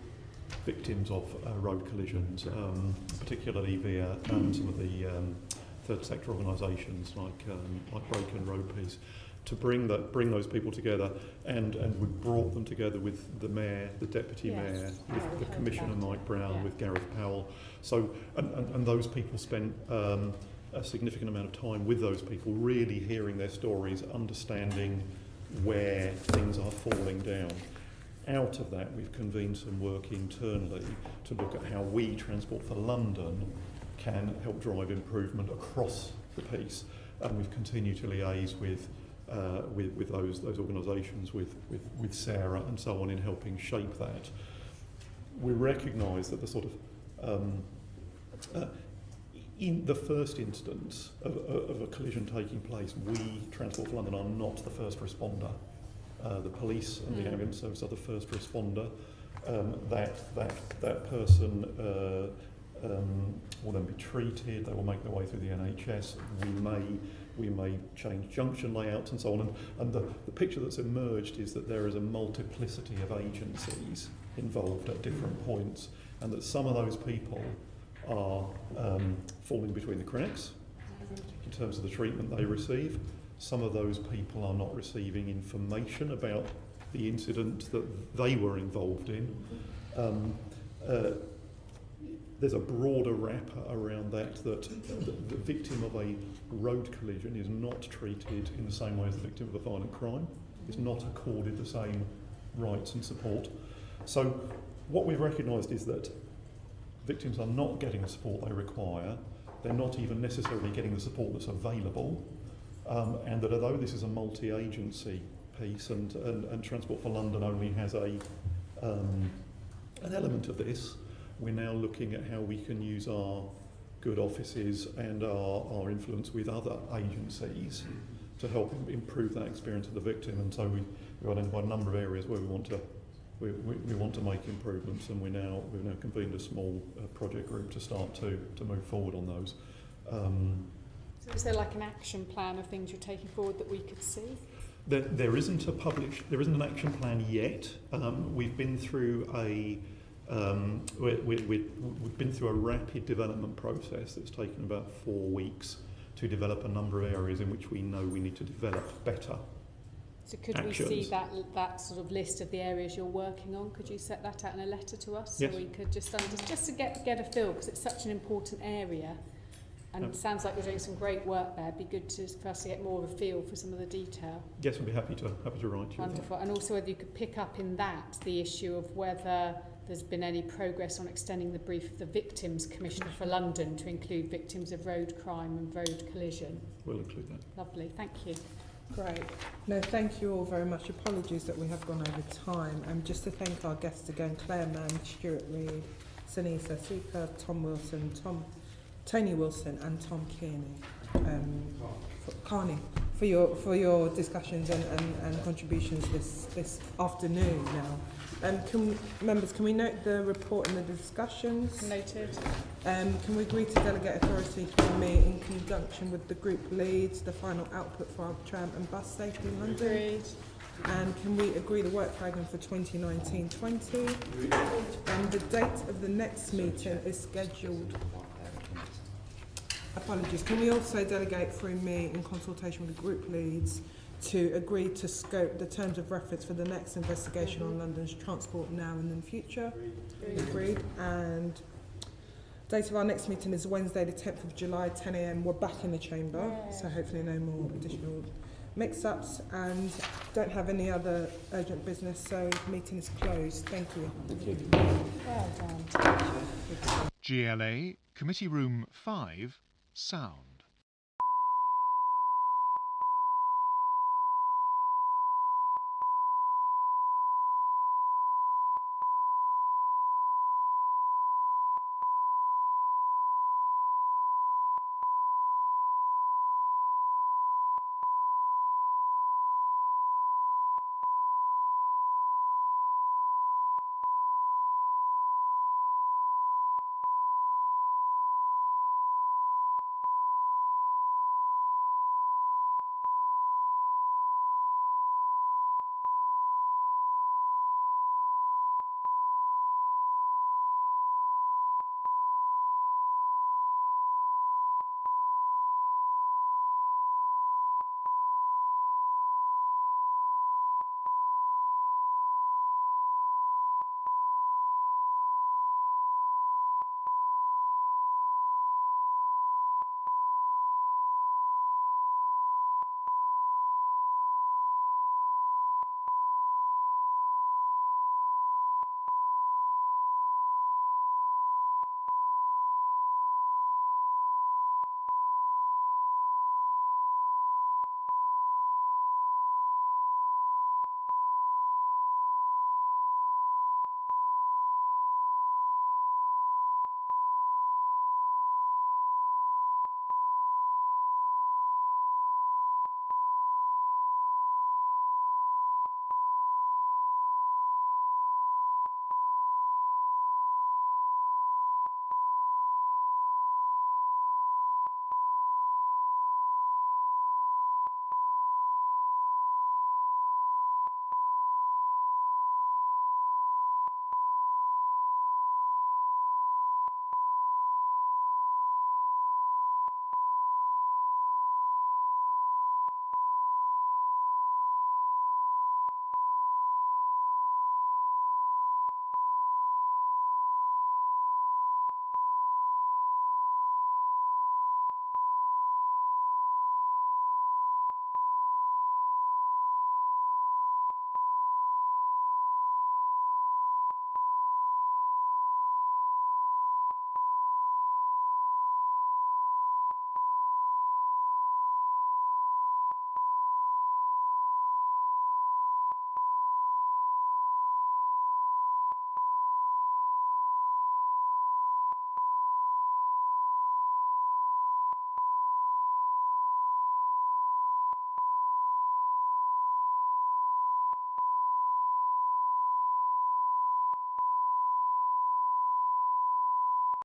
victims of road collisions, particularly via some of the third sector organisations like Broken Road Peace, to bring those people together, and we brought them together with the mayor, the deputy mayor, with the commissioner Mike Brown, with Gareth Powell. So and those people spent a significant amount of time with those people, really hearing their stories, understanding where things are falling down. Out of that, we've convened some work internally to look at how we, Transport for London, can help drive improvement across the piece, and we've continued to liaise with those organisations, with Sarah and so on, in helping shape that. We recognise that the sort of in the first instance of a collision taking place, we, Transport for London, are not the first responder. The police and the ambulance service are the first responder. That person will then be treated. They will make their way through the NHS. We may change junction layouts and so on. And the picture that's emerged is that there is a multiplicity of agencies involved at different points, and that some of those people are falling between the cracks, in terms of the treatment they receive. Some of those people are not receiving information about the incident that they were involved in. There's a broader wrapper around that the victim of a road collision is not treated in the same way as the victim of a violent crime. Is not accorded the same rights and support. So what we've recognised is that victims are not getting the support they require. They're not even necessarily getting the support that's available, and that although this is a multi-agency piece and Transport for London only has an element of this, we're now looking at how we can use our good offices and our influence with other agencies to help improve that experience of the victim. And so we've identified a number of areas where we want to make improvements, and we've now convened a small project group to start to move forward on those. So is there like an action plan of things you're taking forward that we could see? There isn't an action plan yet. We've been through we've been through a rapid development process that's taken about 4 weeks to develop a number of areas in which we know we need to develop better. So could actions. we see that sort of list of the areas you're working on? Could you set that out in a letter to us? Yes. So we could just to get a feel, because it's such an important area. And it sounds like you're doing some great work there. It'd be good for us to get more of a feel for some of the detail. Yes, I'd be happy to write to you. Wonderful. And also whether you could pick up in that the issue of whether there's been any progress on extending the brief of the Victims Commissioner for London to include victims of road crime and road collision. We'll include that. Lovely. Thank you. Great. No, thank you all very much. Apologies that we have gone over time. And just to thank our guests again, Claire Mann, Stuart Reid, Sinisa, Cica, Tony Wilson and Tom Kearney for your discussions and contributions this afternoon now. Can we note the report and the discussions? Noted. Can we agree to delegate authority from me in conjunction with the group leads, the final output for our tram and bus safety in London? Agreed. And can we agree the work programme for 2019-20? And the date of the next meeting is scheduled. Apologies. Can we also delegate through me in consultation with the group leads to agree to scope the terms of reference for the next investigation on London's transport now and in the future? Agreed. And date of our next meeting is Wednesday the 10th of July, 10 a.m. We're back in the chamber, so hopefully no more additional mix-ups, and don't have any other urgent business, so meeting is closed. Thank you. Thank you. Well done. GLA, Committee Room 5, Sound.